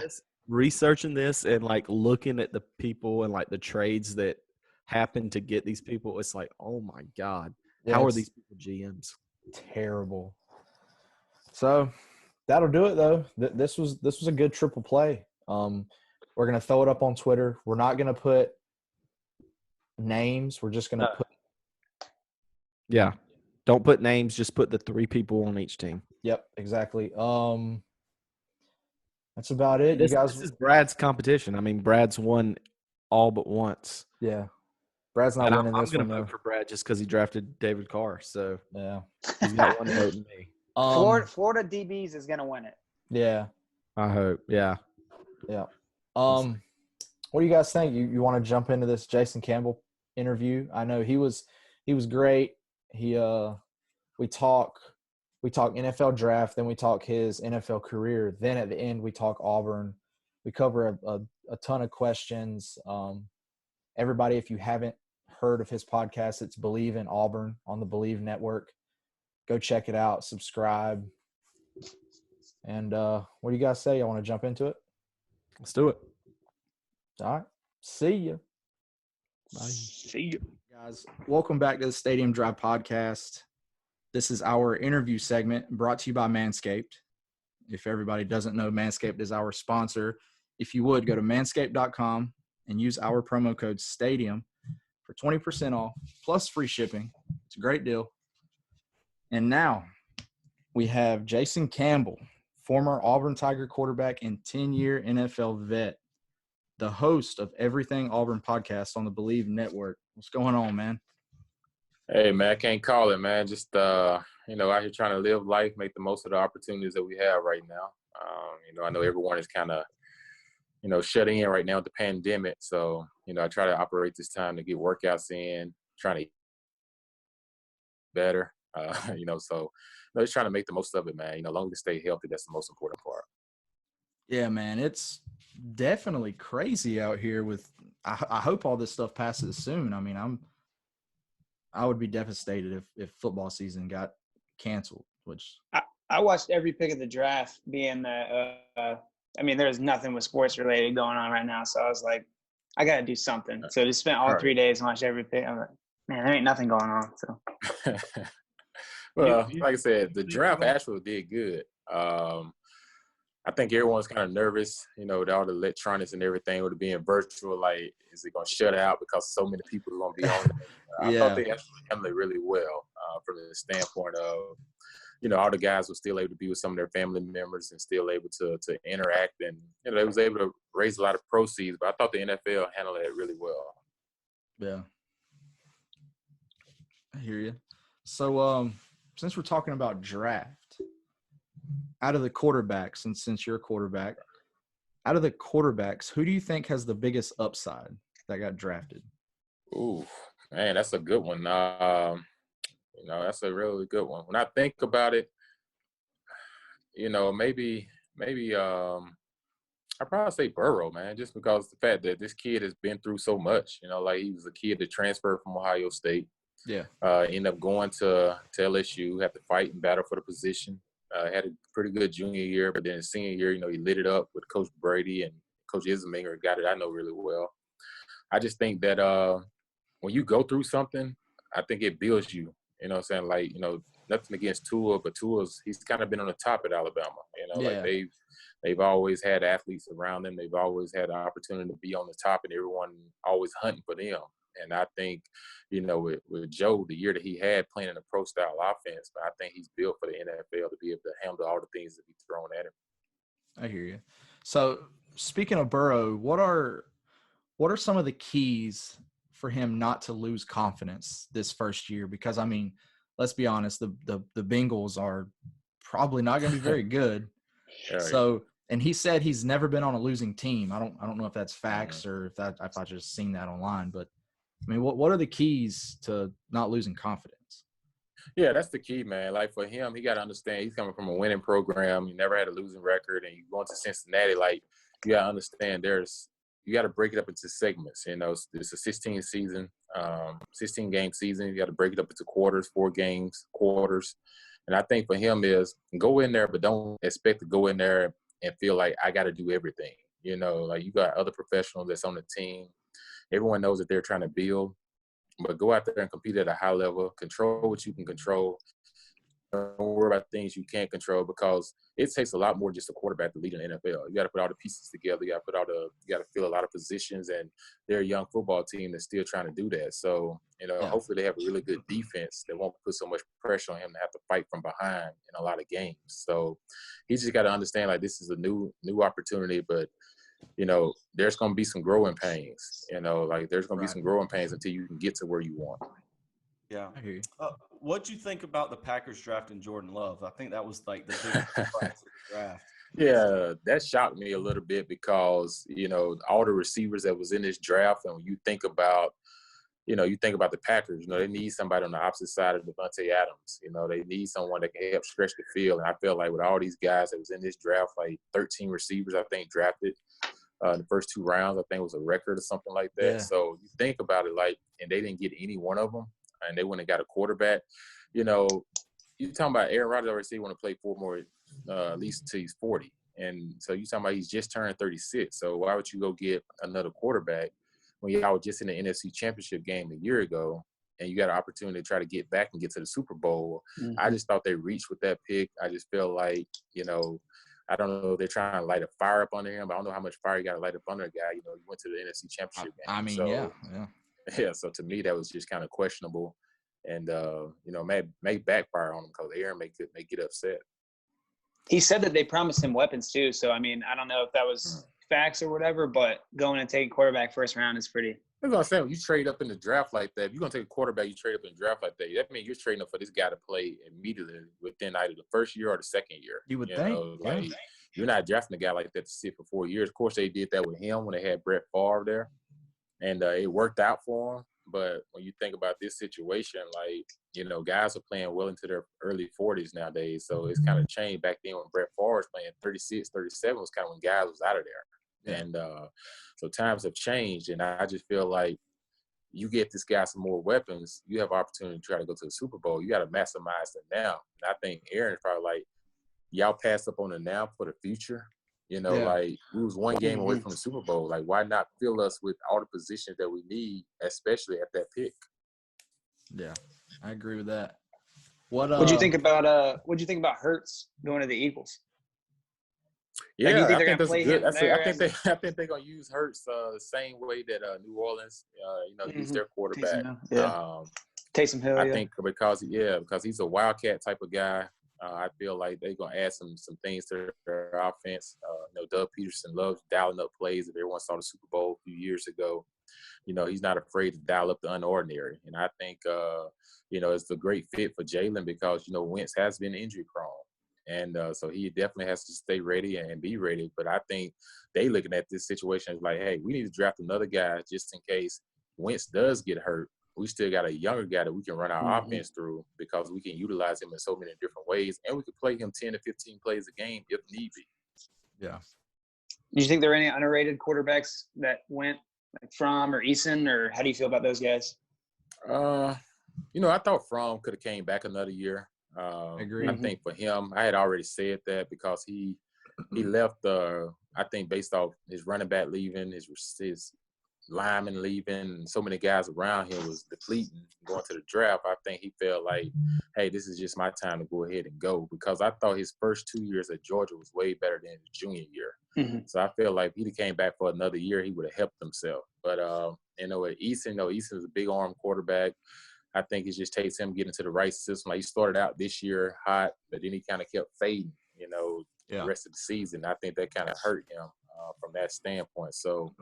this, and looking at the people and the trades that happened to get these people. It's like, oh my God, how are these people GMs? Terrible. So that'll do it though. This was a good triple play. We're gonna throw it up on Twitter. We're not gonna put names. We're just gonna put. Yeah, don't put names. Just put the 3 people on each team. Yep, exactly. That's about it. This is Brad's competition. I mean, Brad's won all but once. Yeah, Brad's not winning this one. I'm gonna vote for Brad just because he drafted David Carr. So yeah, he's got one vote in me. Florida DBs is gonna win it. Yeah, I hope. Yeah. What do you guys think? You want to jump into this Jason Campbell interview? I know he was great. We talk NFL draft, then we talk his NFL career. Then at the end, we talk Auburn. We cover a ton of questions. Everybody, if you haven't heard of his podcast, it's Bleav in Auburn on the Bleav Network. Go check it out. Subscribe. And what do you guys say? I want to jump into it? Let's do it. All right. See you. Bye. See you. Guys, welcome back to the Stadium Drive podcast. This is our interview segment brought to you by Manscaped. If everybody doesn't know, Manscaped is our sponsor. If you would, go to manscaped.com and use our promo code STADIUM for 20% off plus free shipping. It's a great deal. And now we have Jason Campbell, former Auburn Tiger quarterback and 10-year NFL vet, the host of Everything Auburn podcast on the Bleav Network. What's going on, man? Hey, man, I can't call it, man. Just, out here trying to live life, make the most of the opportunities that we have right now. I know everyone is kind of, shutting in right now with the pandemic. So, I try to operate this time to get workouts in, trying to eat better, so just trying to make the most of it, man. As long as we stay healthy, that's the most important part. Yeah, man, it's definitely crazy out here with I hope all this stuff passes soon. I mean, I would be devastated if football season got canceled, which I watched every pick of the draft being there's nothing with sports related going on right now. So I was like, I got to do something. So just spent all 3 days and watched every pick. I'm like, man, there ain't nothing going on. So. Well, like I said, the draft actually did good. I think everyone's kind of nervous, with all the electronics and everything, with it being virtual. Like, is it going to shut out because so many people are going to be on it? I thought they actually handled it really well from the standpoint of, all the guys were still able to be with some of their family members and still able to interact. And, they was able to raise a lot of proceeds. But I thought the NFL handled it really well. Yeah. I hear you. So since we're talking about draft, out of the quarterbacks, and since you're a quarterback, out of the quarterbacks, who do you think has the biggest upside that got drafted? Ooh, man, that's a good one. That's a really good one. When I think about it, maybe I'd probably say Burrow, man, just because the fact that this kid has been through so much. Like he was a kid that transferred from Ohio State. Yeah. Ended up going to LSU, had to fight and battle for the position. Had a pretty good junior year, but then his senior year, he lit it up with Coach Brady, and Coach Isminger got it, I know, really well. I just think that when you go through something, I think it builds you. You know what I'm saying? Like, nothing against Tua, but he's kind of been on the top at Alabama. Like they've always had athletes around them. They've always had the opportunity to be on the top, and everyone always hunting for them. And I think, with Joe, the year that he had playing in a pro-style offense, but I think he's built for the NFL to be able to handle all the things that be thrown at him. I hear you. So speaking of Burrow, what are some of the keys for him not to lose confidence this first year? Because, I mean, let's be honest, the Bengals are probably not going to be very good. So, and he said he's never been on a losing team. I don't know if that's facts or if I just seen that online, but I mean, what are the keys to not losing confidence? Yeah, that's the key, man. Like for him, he got to understand he's coming from a winning program. He never had a losing record, and you going to Cincinnati, like you got to understand you got to break it up into segments. It's a 16 game season. You got to break it up into quarters, 4 games, quarters. And I think for him is go in there, but don't expect to go in there and feel like I got to do everything. Like you got other professionals that's on the team. Everyone knows that they're trying to build, but go out there and compete at a high level, control what you can control. Don't worry about things you can't control, because it takes a lot more just a quarterback to lead an NFL. You got to put all the pieces together. You got to fill a lot of positions, and they're a young football team that's still trying to do that. So, hopefully they have a really good defense that won't put so much pressure on him to have to fight from behind in a lot of games. So he just got to understand, like, this is a new opportunity, but there's going to be some growing pains. There's going to be some growing pains until you can get to where you want. Yeah. I hear you. What'd you think about the Packers drafting Jordan Love? I think that was like the biggest surprise of the draft. Yeah, that shocked me a little bit because, all the receivers that was in this draft, and when you think about the Packers, they need somebody on the opposite side of Devontae Adams. They need someone that can help stretch the field. And I feel like with all these guys that was in this draft, like 13 receivers, I think, drafted the first 2 rounds, I think it was a record or something like that. Yeah. So you think about it, and they didn't get any one of them, and they went and got a quarterback. You're talking about Aaron Rodgers already said he want to play 4 more, at least until he's 40. And so you're talking about he's just turned 36. So why would you go get another quarterback when y'all were just in the NFC Championship game a year ago, and you got an opportunity to try to get back and get to the Super Bowl? Mm-hmm. I just thought they reached with that pick. I just feel like, I don't know if they're trying to light a fire up under him, but I don't know how much fire you got to light up under a guy. He went to the NFC Championship game. I mean, so, yeah. So to me, that was just kind of questionable, and may backfire on him because Aaron may get upset. He said that they promised him weapons too. So I mean, I don't know if that was facts or whatever, but going and taking quarterback first round is pretty. That's what I'm saying. When you trade up in the draft like that, if you're gonna take a quarterback, you trade up in the draft like that. That means you're trading up for this guy to play immediately within either the first year or the second year. You would think. You're not drafting a guy like that to sit for 4 years. Of course, they did that with him when they had Brett Favre there, and it worked out for him. But when you think about this situation, guys are playing well into their early 40s nowadays. So it's kind of changed. Back then when Brett Favre was playing 36, 37 was kind of when guys was out of there. Yeah. And so times have changed. And I just feel like you get this guy some more weapons, you have opportunity to try to go to the Super Bowl. You got to maximize it now. And I think Aaron's probably like, y'all pass up on it now for the future. Like we was 1 game away from the Super Bowl. Like, why not fill us with all the positions that we need, especially at that pick? Yeah, I agree with that. What'd you think about Hurts going to the Eagles? Like, do you Yeah, think I they're think gonna that's a play good. him there? I think they're gonna use Hurts the same way that New Orleans, used their quarterback. Taysom Hill. Yeah. Taysom Hill. I Yeah. think because he's a wildcat type of guy. I feel like they're gonna add some things to their offense. Doug Peterson loves dialing up plays. If everyone saw the Super Bowl a few years ago, he's not afraid to dial up the unordinary. And I think it's a great fit for Jalen because Wentz has been injury prone. And so he definitely has to stay ready and be ready. But I think they looking at this situation as like, hey, we need to draft another guy just in case Wentz does get hurt. We still got a younger guy that we can run our offense through because we can utilize him in so many different ways. And we can play him 10 to 15 plays a game if need be. Yeah. Do you think there are any underrated quarterbacks that went like Fromm or Eason, or how do you feel about those guys? I thought Fromm could have came back another year. Agree. I think for him, I had already said that because he left. I think based off his running back leaving, his lineman leaving, and so many guys around him was depleting going to the draft. I think he felt like, hey, this is just my time to go ahead and go because I thought his first 2 years at Georgia was way better than his junior year. So I feel like if he came back for another year, he would have helped himself. But with Eason, Eason is a big arm quarterback. I think it just takes him getting to the right system. Like he started out this year hot, but then he kind of kept fading, the rest of the season. I think that kind of hurt him from that standpoint. So,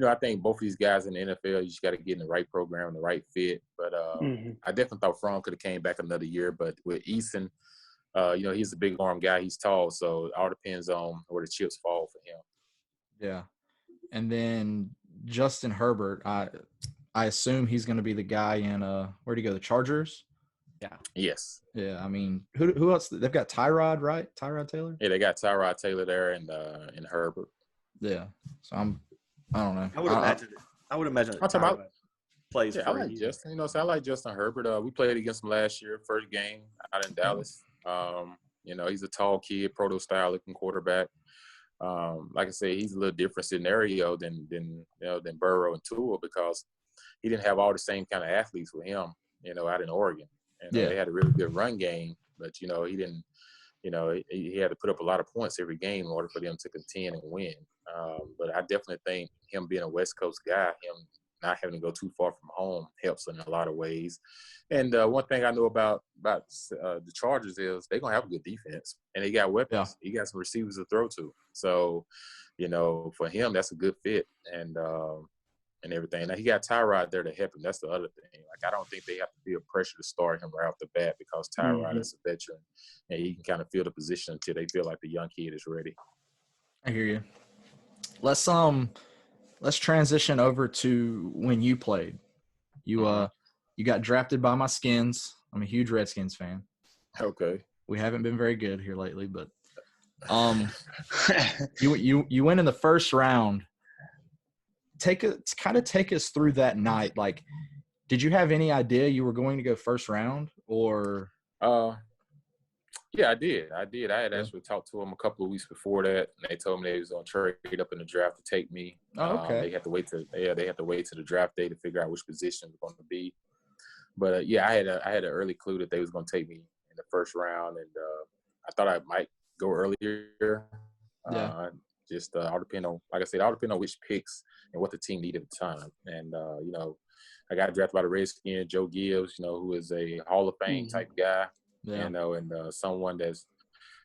I think both of these guys in the NFL, you just got to get in the right program, the right fit. But I definitely thought Fromm could have came back another year. But with Eason, he's a big arm guy. He's tall. So it all depends on where the chips fall for him. Yeah. And then Justin Herbert, I assume he's going to be the guy in where'd he go? The Chargers? Yeah. Yes. Yeah. I mean, who else? They've got Tyrod, right? Tyrod Taylor? Yeah, they got Tyrod Taylor there and Herbert. Yeah. So I don't know. I would imagine I'm talking about plays I like Justin. I like Justin Herbert. We played against him last year, first game out in Dallas. He's a tall kid, proto style looking quarterback. Like I say, he's a little different scenario than Burrow and Tua because he didn't have all the same kind of athletes with him, out in Oregon. And they had a really good run game, but he didn't. He had to put up a lot of points every game in order for them to contend and win. But I definitely think him being a West Coast guy, him not having to go too far from home helps in a lot of ways. And one thing I know about the Chargers is they're going to have a good defense. And they got weapons. Yeah. He got some receivers to throw to. So, for him, that's a good fit. And everything. Now, he got Tyrod there to help him. That's the other thing. Like, I don't think they have to feel pressure to start him right off the bat because Tyrod is a veteran. And he can kind of feel the position until they feel like the young kid is ready. I hear you. Let's transition over to when you played. You got drafted by my Skins. I'm a huge Redskins fan. Okay. We haven't been very good here lately, but you went in the first round. Take us through that night. Like, did you have any idea you were going to go first round or? Yeah, I did. I had actually talked to them a couple of weeks before that, and they told me they was going to trade up in the draft to take me. Oh, okay. They had to wait to the draft day to figure out which position it was going to be. But I had an early clue that they was going to take me in the first round, and I thought I might go earlier. Just all depend on, like I said, all depend on which picks and what the team needed at the time. And I got drafted by the Redskins, Joe Gibbs, who is a Hall of Fame type guy. Yeah. And someone that's,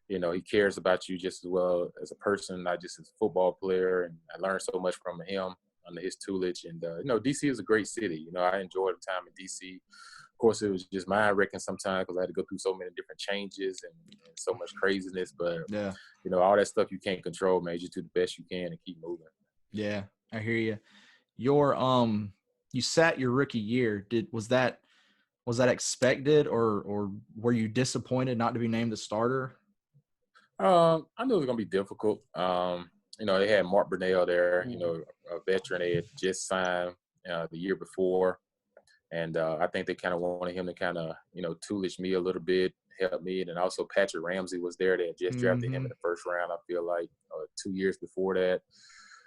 he cares about you just as well as a person, not just as a football player. And I learned so much from him under his tutelage. And, D.C. is a great city. I enjoyed the time in D.C. Of course, it was just mind-wrecking sometimes because I had to go through so many different changes and so much craziness. But, all that stuff you can't control, man. You just do the best you can and keep moving. Yeah, I hear you. You sat your rookie year. Was that expected or were you disappointed not to be named the starter? I knew it was going to be difficult. They had Mark Brunell there, a veteran they had just signed the year before. And I think they kind of wanted him to kind of, toolish me a little bit, help me. And then also Patrick Ramsey was there. They had just drafted him in the first round, I feel like, 2 years before that.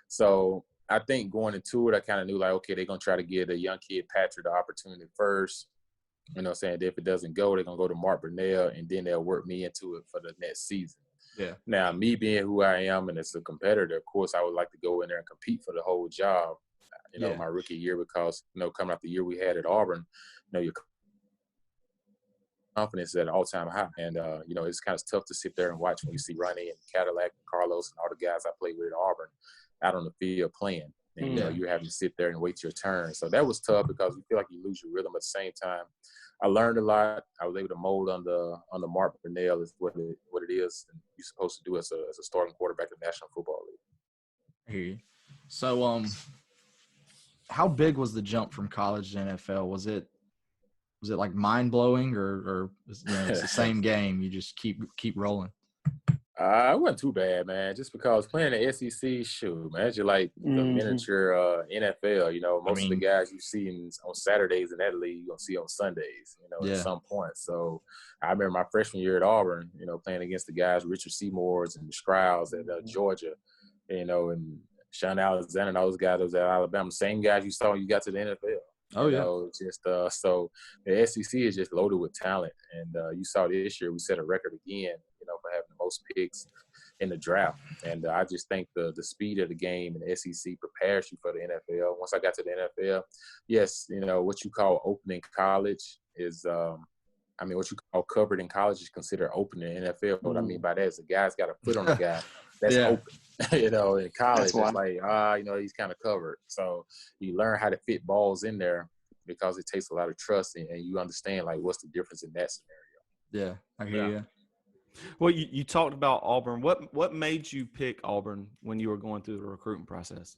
So I think going into it, I kind of knew, like, okay, they're going to try to give the young kid Patrick the opportunity first. Saying if it doesn't go, they're going to go to Mark Brunell, and then they'll work me into it for the next season. Yeah. Now, me being who I am and as a competitor, of course, I would like to go in there and compete for the whole job, my rookie year, because, coming out the year we had at Auburn, your confidence is at an all-time high. And, it's kind of tough to sit there and watch when you see Ronnie and Cadillac and Carlos and all the guys I played with at Auburn out on the field playing. And, you're having to sit there and wait your turn. So that was tough because you feel like you lose your rhythm at the same time. I learned a lot. I was able to mold on the Mark Brunell is what it is, and you're supposed to do as a starting quarterback in the National Football League. I hear you. So, how big was the jump from college to NFL? Was it like mind blowing, or it's the same game? You just keep rolling. It wasn't too bad, man. Just because playing the SEC, shoot, man, it's just like the miniature NFL. Most of the guys you see on Saturdays in that league, you're gonna see on Sundays, at some point. So I remember my freshman year at Auburn, playing against the guys, Richard Seymour's and the Stroud's at Georgia, and Sean Alexander and all those guys that was at Alabama, same guys you saw when you got to the NFL. So the SEC is just loaded with talent, and you saw this year we set a record again, for having the most picks in the draft. And I just think the speed of the game in the SEC prepares you for the NFL. Once I got to the NFL, yes, what you call opening college is, what you call covered in college is considered open in the NFL. What I mean by that is the guy's got a foot on the guy. That's open. In college, it's like, he's kind of covered. So you learn how to fit balls in there because it takes a lot of trust, and you understand, like, what's the difference in that scenario. Yeah, I hear you. Well, you talked about Auburn. What made you pick Auburn when you were going through the recruiting process?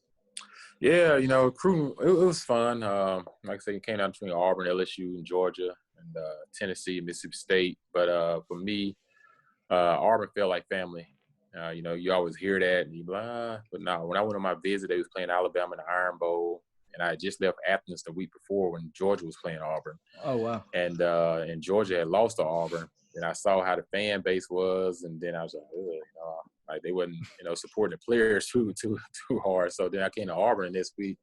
Yeah, recruiting, it was fun. Like I said, it came down between Auburn, LSU, and Georgia, and Tennessee, Mississippi State. But for me, Auburn felt like family. You always hear that, and you like, but no. When I went on my visit, they was playing Alabama in the Iron Bowl, and I had just left Athens the week before when Georgia was playing Auburn. Oh wow! And Georgia had lost to Auburn, and I saw how the fan base was, and then I was like they wasn't supporting the players too hard. So then I came to Auburn this week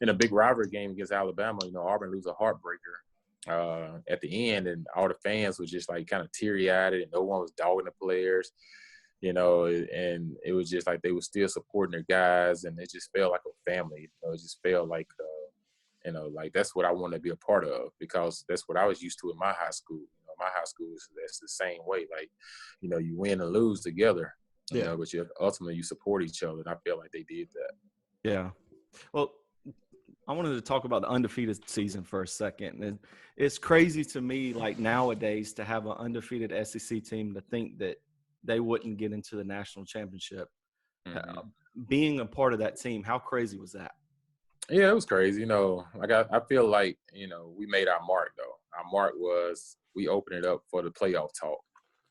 in a big rivalry game against Alabama. Auburn lose a heartbreaker at the end, and all the fans was just like kind of teary-eyed, and no one was dogging the players. And it was just like they were still supporting their guys, and it just felt like a family. It just felt like, like that's what I want to be a part of, because that's what I was used to in my high school. My high school that's the same way. Like, you win and lose together, but ultimately you support each other, and I feel like they did that. Yeah. Well, I wanted to talk about the undefeated season for a second. And it's crazy to me, like nowadays, to have an undefeated SEC team to think that they wouldn't get into the national championship. Being a part of that team, how crazy was that? Yeah, it was crazy. I feel like, we made our mark, though. Our mark was we opened it up for the playoff talk.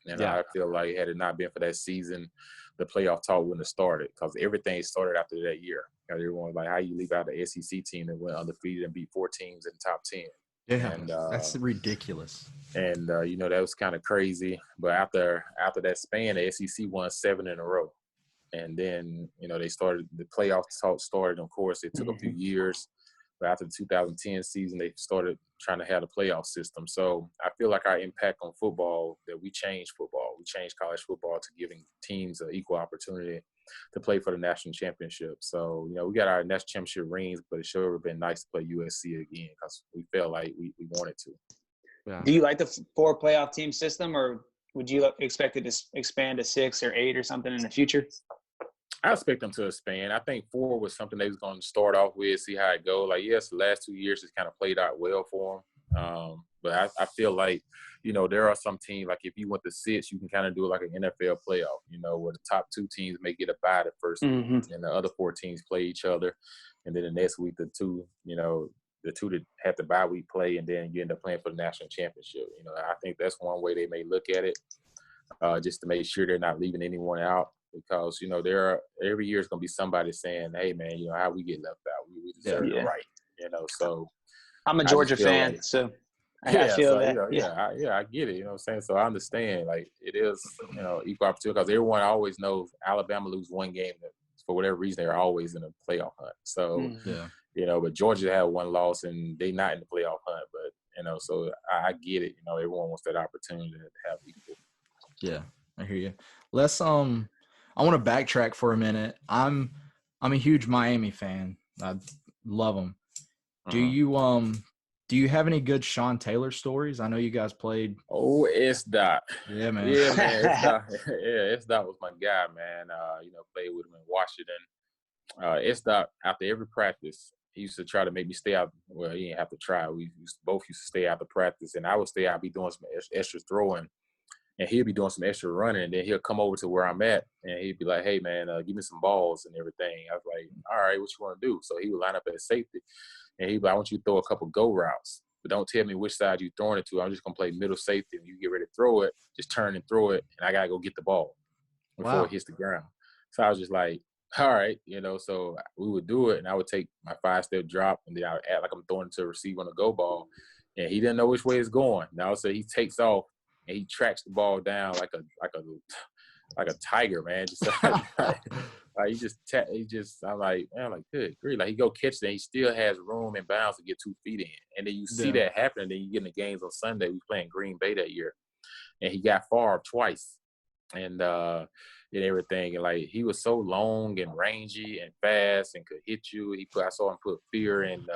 And I feel like had it not been for that season, the playoff talk wouldn't have started, because everything started after that year. Everyone was like, how you leave out the SEC team that went undefeated and beat 4 teams in the top 10? Yeah, and, that's ridiculous. And, that was kind of crazy. But after that span, the SEC won 7 in a row. And then, they started – the playoff talk started. Of course, it took a few years. But after the 2010 season, they started trying to have a playoff system. So I feel like our impact on football, that we changed football. We changed college football to giving teams an equal opportunity to play for the national championship. So, we got our national championship rings, but it sure would have been nice to play USC again, because we felt like we wanted to. Yeah. Do you like the 4 playoff team system, or would you expect it to expand to 6 or 8 or something in the future? I expect them to expand. I think 4 was something they was going to start off with, see how it go. Like, yes, the last 2 years it's kind of played out well for them. But I feel like, there are some teams, like if you went to 6, you can kind of do it like an NFL playoff, where the top 2 teams may get a bye the first week, and the other 4 teams play each other. And then the next week, the two that have the bye week play, and then you end up playing for the national championship. I think that's one way they may look at it, just to make sure they're not leaving anyone out. Because, every year is going to be somebody saying, hey, man, how we get left out. We deserve it right. So I'm a Georgia fan, like, so I feel that. I get it. You know what I'm saying? So I understand, like, it is, equal opportunity, because everyone always knows Alabama lose one game. For whatever reason, they're always in a playoff hunt. So, but Georgia had 1 loss, and they not in the playoff hunt. But, so I get it. Everyone wants that opportunity to have equal. Yeah. I hear you. Let's I want to backtrack for a minute. I'm a huge Miami fan. I love them. Do you have any good Sean Taylor stories? I know you guys played. Oh, it's Dot. Yeah, man. Yeah, man. It's Dot. Yeah, it's Dot was my guy, man. Played with him in Washington. It's Dot, after every practice, he used to try to make me stay out. Well, he didn't have to try. We both used to stay out the practice, and I would stay out, be doing some extra throwing, and he'll be doing some extra running, and then he'll come over to where I'm at, and he'd be like, "Hey, man, give me some balls and everything." I was like, "All right, what you want to do?" So he would line up at safety, and he'd be like, "I want you to throw a couple go routes, but don't tell me which side you're throwing it to. I'm just going to play middle safety. When you get ready to throw it, just turn and throw it, and I got to go get the ball before it hits the ground." So I was just like, all right, so we would do it, and I would take my 5-step drop, and then I would act like I'm throwing it to a receiver on a go ball, and he didn't know which way it's going. Now, so he takes off, and he tracks the ball down like a tiger, man. Just I'm like, good grief. Like, he go catch it, and he still has room and bounds to get 2 feet in. And then you see that happening, then you get in the games on Sunday. We playing Green Bay that year, and he got Favre twice, and everything. And like, he was so long and rangy and fast and could hit you. I saw him put fear in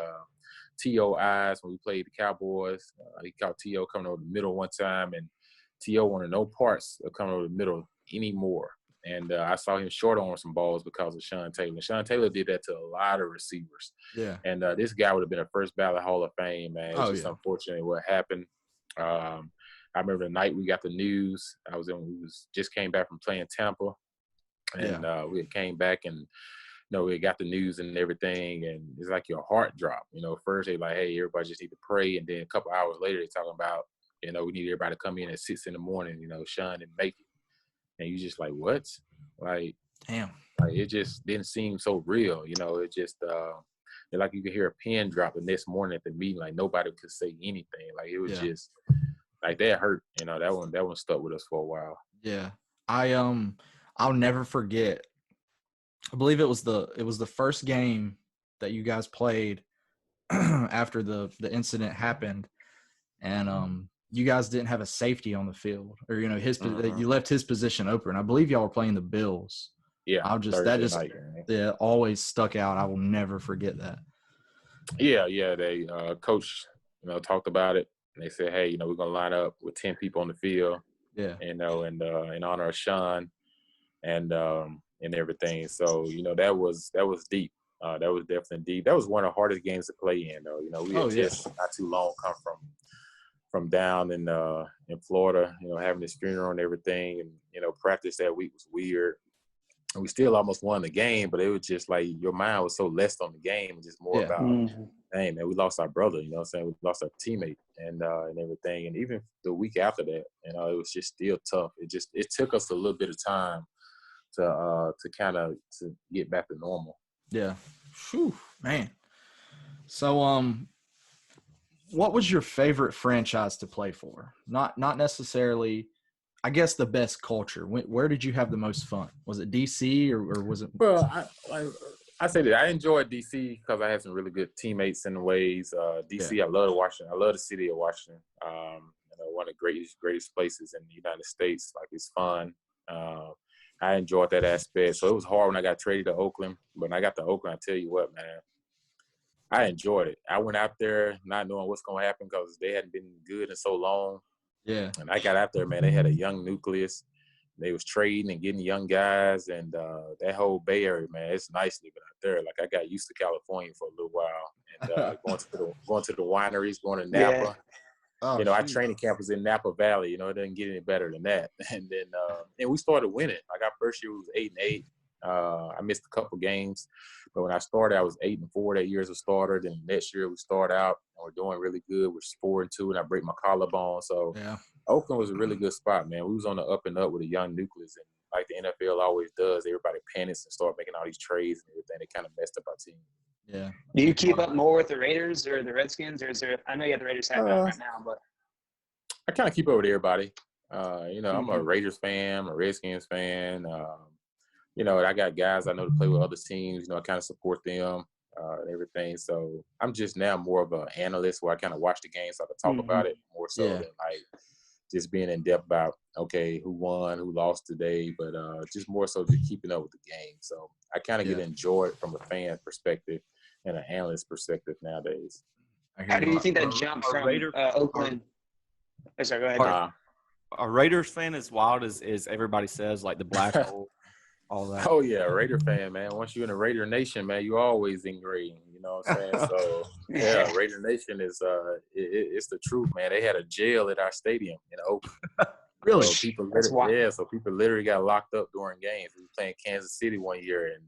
T.O. eyes when we played the Cowboys. He caught T.O. coming over the middle one time, and T.O. wanted no parts of coming over the middle anymore. And I saw him short on some balls because of Sean Taylor. Sean Taylor did that to a lot of receivers. Yeah. And this guy would have been a first ballot Hall of Fame, man. It's just unfortunate what happened. I remember the night we got the news. Just came back from playing Tampa, and we came back, and we got the news and everything, and it's like your heart dropped. First they like, hey, everybody just need to pray, and then a couple hours later they talking about, we need everybody to come in at 6 a.m. Sean didn't make it, and you just like, what? Like, damn. Like, it just didn't seem so real. It just like you could hear a pin drop the next morning at the meeting, like nobody could say anything. Like, it was just. Like, that hurt, that one stuck with us for a while. Yeah. I'll never forget. I Bleav it was the first game that you guys played after the incident happened, and you guys didn't have a safety on the field, or you left his position open. I Bleav y'all were playing the Bills. Yeah. Always stuck out. I will never forget that. Yeah, they coach talked about it. And they said, hey, we're gonna line up with 10 people on the field. Yeah. And in honor of Sean and everything. So, that was deep. That was definitely deep. That was one of the hardest games to play in, though. We had just not too long come from down in Florida, having this funeral and everything, and practice that week was weird. And we still almost won the game, but it was just like your mind was so less on the game, and just more about, hey, man, we lost our brother, you know what I'm saying? We lost our teammate and everything. And even the week after that, it was just still tough. It took us a little bit of time to kind of to get back to normal. Yeah. Whew, man. So what was your favorite franchise to play for? Not necessarily, I guess, the best culture. Where did you have the most fun? Was it DC or was it? Well, I say that I enjoyed DC because I had some really good teammates in the ways. DC, I love Washington. I love the city of Washington. One of the greatest places in the United States. Like, it's fun. I enjoyed that aspect. So it was hard when I got traded to Oakland. But when I got to Oakland, I tell you what, man, I enjoyed it. I went out there not knowing what's going to happen because they hadn't been good in so long. Yeah. And I got out there, man. They had a young nucleus. They was trading and getting young guys, and that whole Bay Area, man, it's nice living out there. Like, I got used to California for a little while, and going to the wineries, going to Napa. Yeah. Oh, our training camp was in Napa Valley. It doesn't get any better than that. And then and we started winning. Like, our first year was 8-8. I missed a couple games, but when I started, I was 8-4 that year as a starter. Then next year we start out and we're doing really good. We're 4-2, and I break my collarbone. So yeah. Oakland was a really good spot, man. We was on the up and up with a young nucleus, and like the NFL always does, everybody panics and start making all these trades and everything. It kind of messed up our team. Yeah. Do you keep up more with the Raiders or the Redskins, or is there? I know you have the Raiders hat on right now, but I kind of keep up with everybody. I'm a Raiders fan, I'm a Redskins fan. I got guys I know to play with other teams. I kind of support them and everything. So I'm just now more of an analyst where I kind of watch the game so I can talk about it more so than like just being in depth about, okay, who won, who lost today, but just more so just keeping up with the game. So I kind of get to enjoy it from a fan perspective and an analyst perspective nowadays. How do you think that jump from Oakland? Oh, sorry, go ahead. A Raiders fan as wild as everybody says, like the black hole, all that. Oh, yeah, Raider fan, man. Once you're in a Raider Nation, man, you always ingrained. You know what I'm saying? So, yeah, Raider Nation is it's the truth, man. They had a jail at our stadium in Oakland. Really? So people literally got locked up during games. We were playing Kansas City one year, and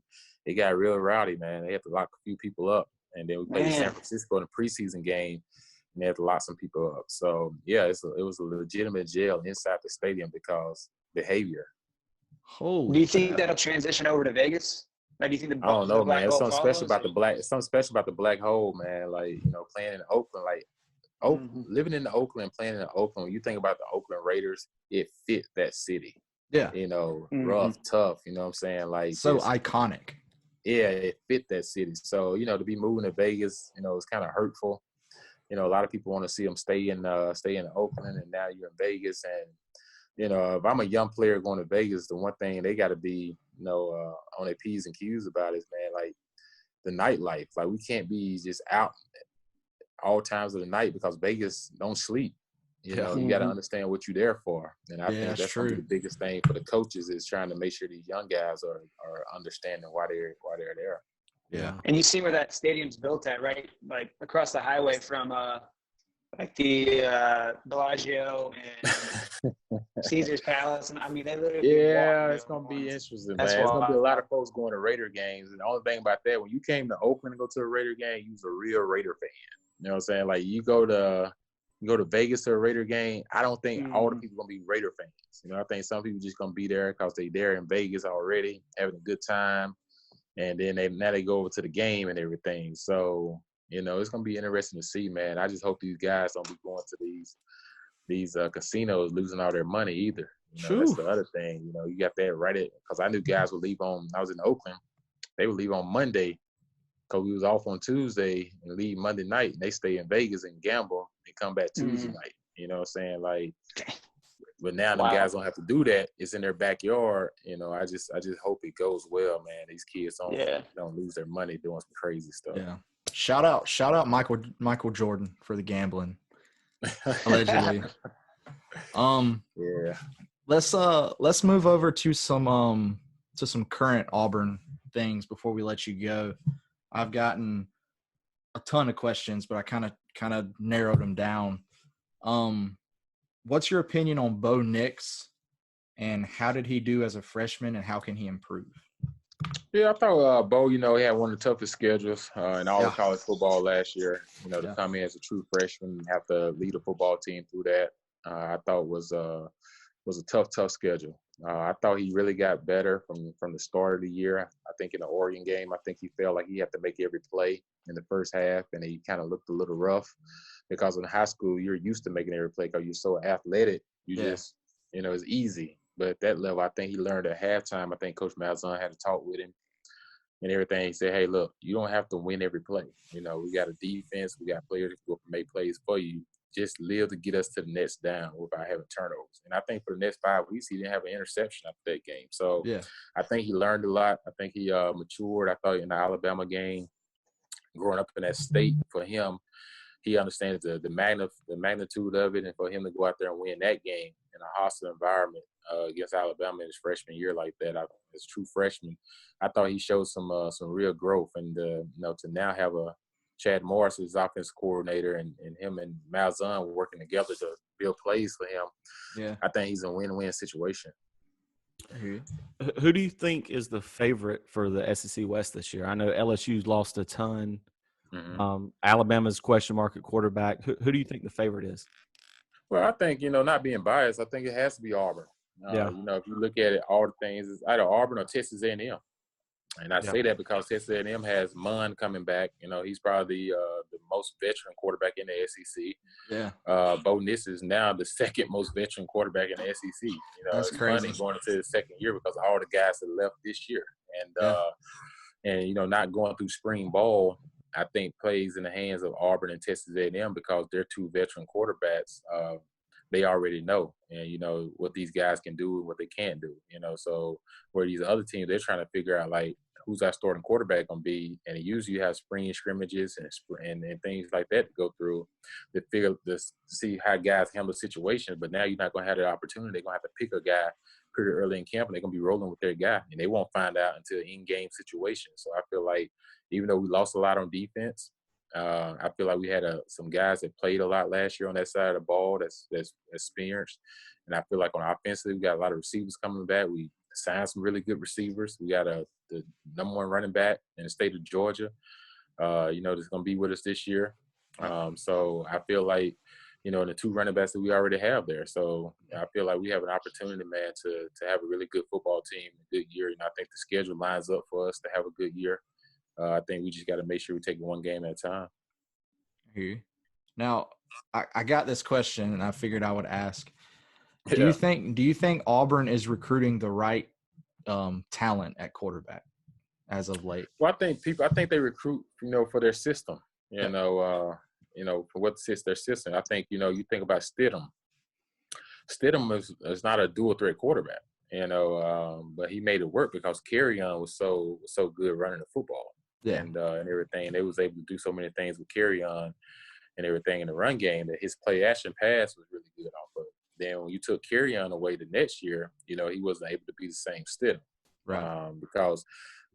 it got real rowdy, man. They had to lock a few people up. And then we played San Francisco in a preseason game, and they had to lock some people up. So, yeah, it was a legitimate jail inside the stadium because behavior. Do you think that'll transition over to Vegas? Like, do you think I don't know, man. It's something special about the black hole, man. Like, playing in Oakland, like living in Oakland, playing in Oakland. When you think about the Oakland Raiders, it fit that city. Yeah. Rough, tough. You know what I'm saying? Like so iconic. Yeah, it fit that city. So to be moving to Vegas, it's kind of hurtful. A lot of people want to see them stay in Oakland, and now you're in Vegas, and if I'm a young player going to Vegas, the one thing they got to be, on their P's and Q's about is, man, like the nightlife. Like we can't be just out all times of the night because Vegas don't sleep. You got to understand what you're there for. And I think that's one of the biggest thing for the coaches is trying to make sure these young guys are understanding why they're there. Yeah. And you see where that stadium's built at, right? Like across the highway from like the Bellagio and Caesar's Palace, and I mean they literally. Yeah, it's gonna be interesting, man. It's gonna be a lot of folks going to Raider games, and the only thing about that, when you came to Oakland and go to a Raider game, you was a real Raider fan. You know what I'm saying? Like you go to Vegas to a Raider game, I don't think all the people gonna be Raider fans. I think some people just gonna be there because they there in Vegas already, having a good time, and then they go over to the game and everything. So. It's going to be interesting to see, man. I just hope these guys don't be going to these casinos losing all their money either. That's the other thing. You got that right at – because I knew guys would leave on – I was in Oakland. They would leave on Monday because we was off on Tuesday and leave Monday night. And they stay in Vegas and gamble and come back Tuesday night. You know what I'm saying? Like – but now the guys don't have to do that. It's in their backyard. I just hope it goes well, man. These kids don't lose their money doing some crazy stuff. Yeah. Shout out Michael Jordan for the gambling, allegedly. Let's move over to some current Auburn things before we let you go. I've gotten a ton of questions, but I kind of narrowed them down. What's your opinion on Bo Nix, and how did he do as a freshman, and how can he improve? Yeah, I thought Bo, he had one of the toughest schedules in all of college football last year. To come in as a true freshman and have to lead a football team through that, I thought was a tough schedule. I thought he really got better from the start of the year. I think in the Oregon game, I think he felt like he had to make every play in the first half, and he kind of looked a little rough because in high school you're used to making every play because you're so athletic. Just, it's easy. But at that level, I think he learned at halftime. I think Coach Malzahn had to talk with him and everything. He said, hey, look, you don't have to win every play. We got a defense. We got players who can make plays for you. Just live to get us to the next down without having turnovers. And I think for the next 5 weeks, he didn't have an interception after that game. So I think he learned a lot. I think he matured. I thought in the Alabama game, growing up in that state, for him, he understands the magnitude of it, and for him to go out there and win that game in a hostile environment against Alabama in his freshman year like that, as a true freshman, I thought he showed some real growth. And to now have a Chad Morris as offense coordinator and him and Malzahn working together to build plays for him, I think he's a win-win situation. Who do you think is the favorite for the SEC West this year? I know LSU's lost a ton. Alabama's question mark at quarterback. Who do you think the favorite is? Well, I think, not being biased, I think it has to be Auburn. If you look at it, all the things, it's either Auburn or Texas A&M. And I say that because Texas A&M has Munn coming back. He's probably the most veteran quarterback in the SEC. Yeah. Bo Nix is now the second most veteran quarterback in the SEC. That's crazy. Funny going into his second year because all the guys that left this year. And not going through spring ball, I think plays in the hands of Auburn and Texas A&M because they're two veteran quarterbacks. they already know, and what these guys can do and what they can't do. So where these other teams, they're trying to figure out like who's our starting quarterback gonna be, and usually you have spring scrimmages and things like that to go through to figure this to see how guys handle situations. But now you're not gonna have the opportunity. They're gonna have to pick a guy pretty early in camp, and they're gonna be rolling with their guy, and they won't find out until in-game situations. So I feel like even though we lost a lot on defense, I feel like we had some guys that played a lot last year on that side of the ball that's experienced. And I feel like on offensively, we got a lot of receivers coming back. We signed some really good receivers. We got the number 1 running back in the state of Georgia, that's going to be with us this year. So I feel like, the 2 running backs that we already have there. So I feel like we have an opportunity, man, to have a really good football team, a good year. I think the schedule lines up for us to have a good year. I think we just got to make sure we take it one game at a time. I hear you. Now, I got this question, and I figured I would ask. Do you think Auburn is recruiting the right talent at quarterback as of late? Well, I think they recruit, for their system. For what fits their system. I think, you think about Stidham. Stidham is not a dual threat quarterback, but he made it work because Carrion was so good running the football. Yeah. And everything. And they was able to do so many things with Carrion and everything in the run game that his play action pass was really good off of. Then when you took Carrion away the next year, he wasn't able to be the same Stidham. Right. Because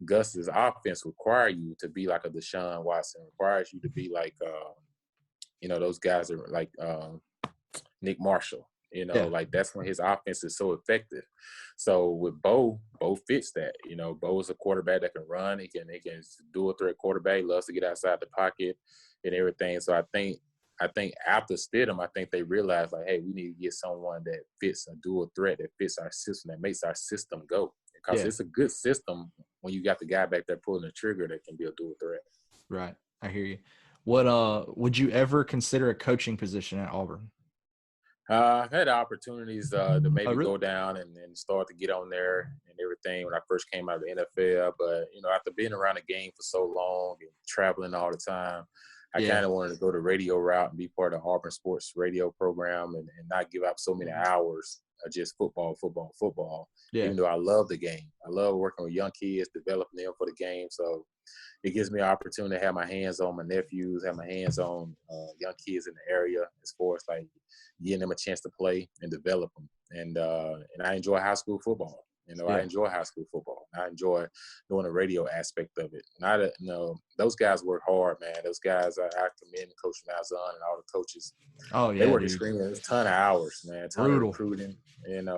Gus's offense require you to be like a Deshaun Watson, requires you to be like, those guys are like Nick Marshall. Like that's when his offense is so effective. So with Bo fits that. Bo is a quarterback that can run. He can do a threat quarterback. He loves to get outside the pocket and everything. So I think after Stidham, I think they realized like, hey, we need to get someone that fits a dual threat, that fits our system, that makes our system go. Because it's a good system when you got the guy back there pulling the trigger that can be a dual threat. Right. I hear you. What would you ever consider a coaching position at Auburn? I've had opportunities to maybe go down and start to get on there and everything when I first came out of the NFL. But, after being around the game for so long and traveling all the time, I kind of wanted to go the radio route and be part of the Auburn sports radio program and not give up so many hours of just football. Yeah. Even though I love the game. I love working with young kids, developing them for the game. So it gives me an opportunity to have my hands on my nephews, have my hands on young kids in the area as far as like getting them a chance to play and develop them. And I enjoy high school football. I enjoy high school football. I enjoy doing the radio aspect of it. And those guys work hard, man. Those guys, I commend Coach Malzahn and all the coaches. Oh yeah, they work extremely. It's a ton of hours, man. A ton Brutal. of recruiting.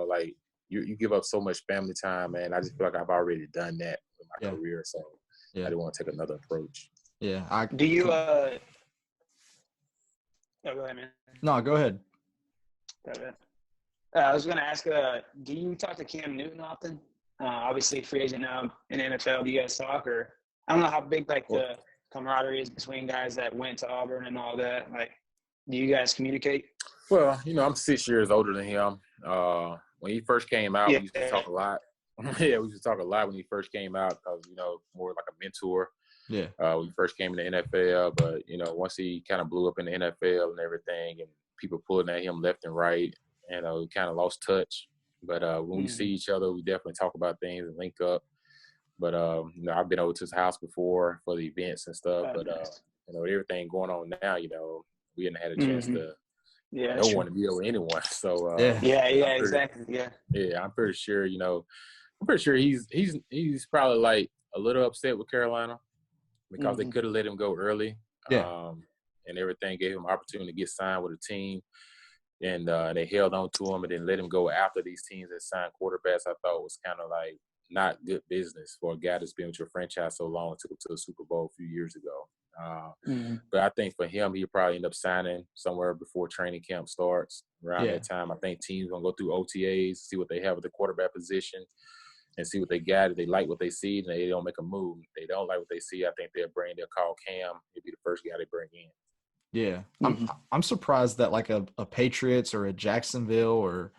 Like you give up so much family time, man. I just feel like I've already done that in my career, so I didn't want to take another approach. Yeah. Do you? No, go ahead, man. No, go ahead. Go ahead. I was going to ask, do you talk to Cam Newton often? Obviously, free agent now in NFL. Do you guys talk, or I don't know how big like the camaraderie is between guys that went to Auburn and all that. Like, do you guys communicate? Well, I'm 6 years older than him. When he first came out, we used to talk a lot. We used to talk a lot when he first came out because more like a mentor. Yeah. When he first came in the NFL, but once he kind of blew up in the NFL and everything, and people pulling at him left and right. He kind of lost touch. But when we see each other, we definitely talk about things and link up. But, I've been over to his house before for the events and stuff. But, everything going on now, we hadn't had a chance to no one to be over anyone. So, exactly. Yeah. Yeah, I'm pretty sure, he's probably like a little upset with Carolina because they could have let him go early. Yeah. And everything gave him an opportunity to get signed with a team. And they held on to him and then let him go after these teams that signed quarterbacks. I thought was kind of like not good business for a guy that's been with your franchise so long and took him to the Super Bowl a few years ago. But I think for him, he'll probably end up signing somewhere before training camp starts. Around that time, I think teams going to go through OTAs, see what they have at the quarterback position and see what they got. If they like what they see, then they don't make a move. If they don't like what they see, I think they'll call Cam. He'll be the first guy they bring in. Yeah. I'm surprised that like a Patriots or a Jacksonville or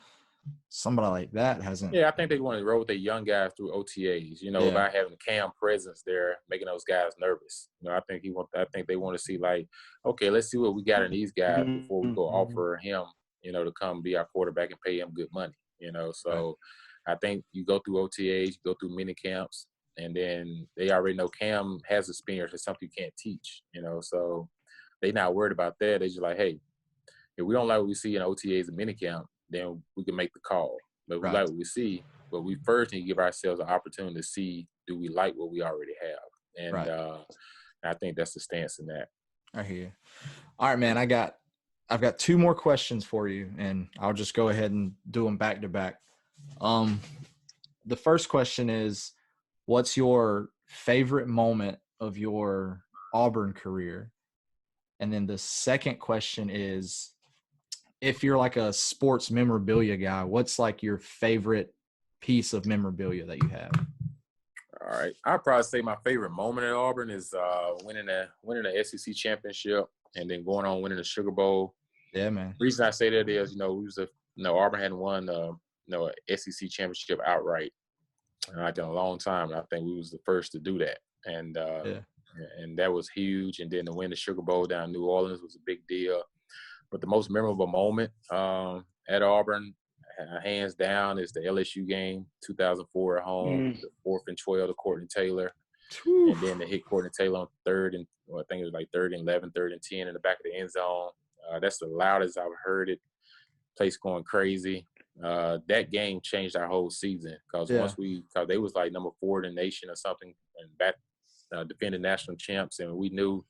somebody like that hasn't. Yeah, I think they want to roll with the young guys through OTAs, about having Cam presence there, making those guys nervous. I think they want to see like, okay, let's see what we got in these guys before we go offer him to come be our quarterback and pay him good money, So I think you go through OTAs, you go through mini camps, and then they already know Cam has experience. It's something you can't teach, So they not worried about that. They just like, hey, if we don't like what we see in OTAs and mini camp, then we can make the call. But if we like what we see, but we first need to give ourselves an opportunity to see, do we like what we already have? And I think that's the stance in that. I hear you. All right, man. I've got 2 more questions for you, and I'll just go ahead and do them back to back. The first question is, what's your favorite moment of your Auburn career? And then the second question is, if you're like a sports memorabilia guy, what's like your favorite piece of memorabilia that you have? All right. I'd probably say my favorite moment at Auburn is winning the SEC championship and then going on winning the Sugar Bowl. Yeah, man. The reason I say that is, Auburn hadn't won an SEC championship outright in a long time. And I think we was the first to do that. And and that was huge. And then to win the Sugar Bowl down in New Orleans was a big deal. But the most memorable moment at Auburn, hands down, is the LSU game, 2004 at home, the 4th and 12 to Courtney Taylor. And then they hit Courtney Taylor on 3rd and, I think it was like 3rd and 11, 3rd and 10 in the back of the end zone. That's the loudest I've heard it. Place going crazy. That game changed our whole season because because they was like number 4 in the nation or something and back defending national champs, and we knew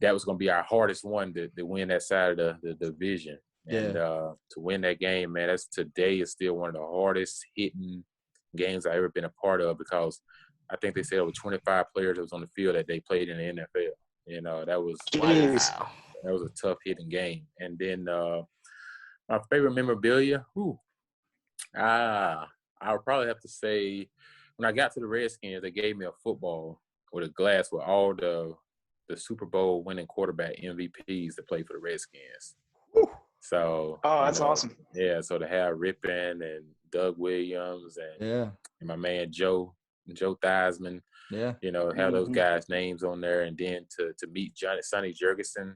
that was going to be our hardest one to win that side of the division. And to win that game, man, today is still one of the hardest hitting games I've ever been a part of because I think they said over 25 players that was on the field that they played in the NFL. That was a tough hitting game. And then my favorite memorabilia, I would probably have to say when I got to the Redskins, they gave me a football with a glass with all the Super Bowl winning quarterback MVPs that played for the Redskins. So that's awesome. Yeah, so to have Rippon and Doug Williams and my man Joe Theismann, have those guys' names on there, and then to meet Sonny Jurgensen.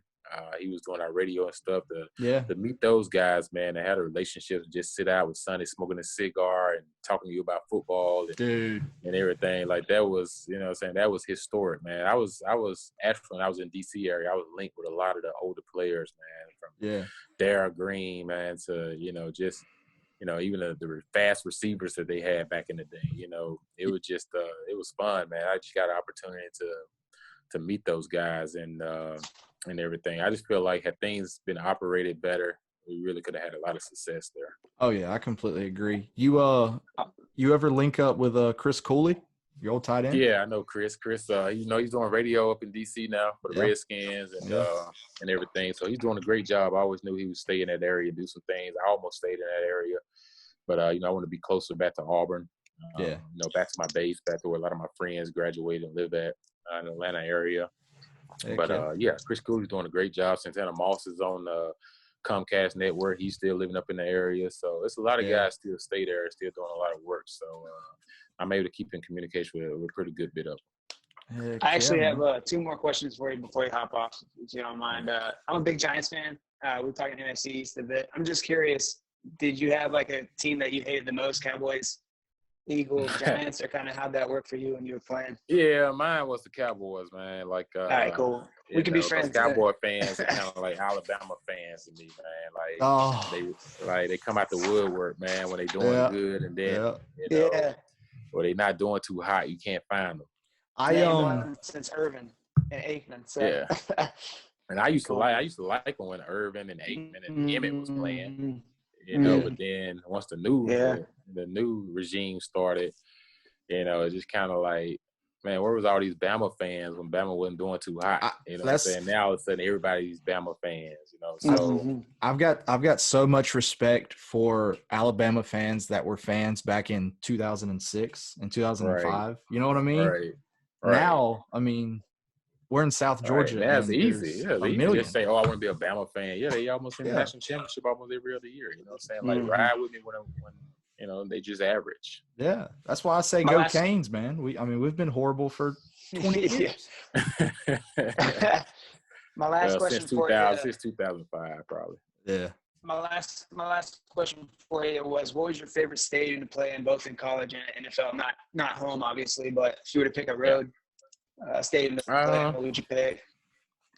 He was doing our radio and stuff. To meet those guys, man, and had a relationship, and just sit out with Sonny smoking a cigar and talking to you about football and everything. Like that was, that was historic, man. I was actually, when I was in DC area, I was linked with a lot of the older players, man, from Darryl Green, man, to, just, even the fast receivers that they had back in the day. It was just, it was fun, man. I just got an opportunity to meet those guys and everything. I just feel like had things been operated better, we really could have had a lot of success there. Oh yeah, I completely agree. You ever link up with Chris Cooley, your old tight end? Yeah, I know Chris. Chris, he's doing radio up in DC now for the Redskins and everything. So he's doing a great job. I always knew he would stay in that area, do some things. I almost stayed in that area, but I want to be closer back to Auburn. Back to my base, back to where a lot of my friends graduated and live at in the Atlanta area. Chris Cooley's doing a great job. Santana Moss is on the Comcast network. He's still living up in the area. So it's a lot of guys still stay there, still doing a lot of work. So I'm able to keep in communication with a pretty good bit of them. I actually have 2 more questions for you before you hop off, if you don't mind. I'm a big Giants fan. We're talking NFC East a bit. I'm just curious, did you have like a team that you hated the most, Cowboys, Eagles, Giants, or kind of how'd that work for you when you were playing? Yeah, mine was the Cowboys, man. Like, all right, cool. We can be friends. Cowboy fans are kind of like Alabama fans to me, man. Like, they come out the woodwork, man, when they doing good, and then or they not doing too hot, you can't find them. Since Irvin and Aikman, so. And I used to like when Irvin and Aikman and Emmett was playing. But then once the new regime started, it's just kind of like, man, where was all these Bama fans when Bama wasn't doing too hot? What I'm saying? Now all of a sudden everybody's Bama fans, So I've got so much respect for Alabama fans that were fans back in 2006 and 2005. Right. You know what I mean? Right. Now, I mean, we're in South Georgia. Right, that's easy. Yeah, they just say, "Oh, I want to be a Bama fan." Yeah, they almost in the national championship almost every other year. You know what I'm saying? Like, ride with me when they just average. Yeah, that's why I say go Canes, man. We've been horrible for 20 years. My last question for you. Since 2005, probably. Yeah. my last question for you was, what was your favorite stadium to play in, both in college and NFL? Not home, obviously, but if you were to pick a road stadium to play in, what would you pick?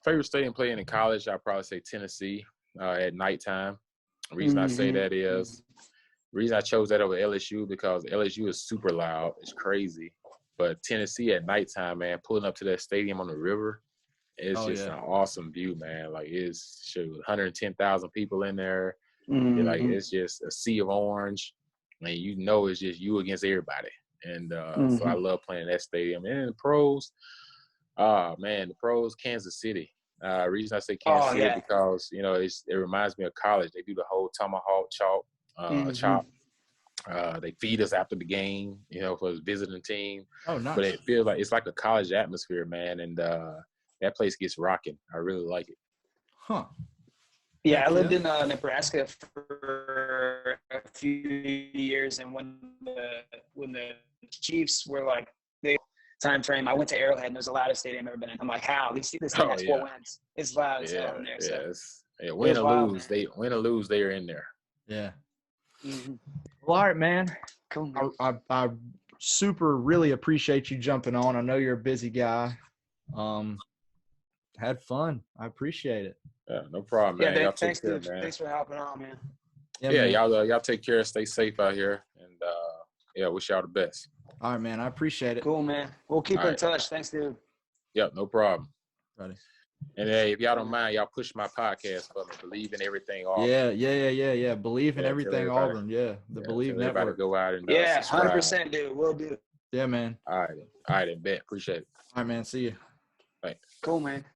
Favorite stadium playing in college, I'd probably say Tennessee at nighttime. The reason I say that is, the reason I chose that over LSU because LSU is super loud. It's crazy. But Tennessee at nighttime, man, pulling up to that stadium on the river, it's just an awesome view, man. Like, it's 110,000 people in there. Like, it's just a sea of orange. And it's just you against everybody. And so I love playing that stadium. And the pros, the pros, Kansas City. Reason I say Kansas City because, it reminds me of college. They do the whole tomahawk chop. They feed us after the game, for the visiting team. Oh, nice. But it feels like it's like a college atmosphere, man. And that place gets rocking. I really like it. Huh. Yeah, I lived in Nebraska for a few years, and when the Chiefs were like the time frame, I went to Arrowhead, and it was the loudest stadium I've ever been in. I'm like, how? This team has 4 wins. It's loud as hell in there. Yeah, win or lose, they are in there. Yeah. Well, all right, man. Cool. I really appreciate you jumping on. I know you're a busy guy. Had fun. I appreciate it. Yeah, no problem, man. Y'all thanks, take care, man. Thanks for helping out, man. Yeah, y'all take care. Stay safe out here, and wish y'all the best. All right, man. I appreciate it. Cool, man. We'll keep in touch. Thanks, dude. Yep, no problem. Buddy. And hey, if y'all don't mind, y'all push my podcast for me. Bleav in everything Auburn. Yeah. Bleav in everything Auburn. Yeah, the Bleav Network. Everybody go out and 100%, dude. We'll do. Yeah, man. All right, bet. Appreciate it. All right, man. See you. Thanks. Cool, man.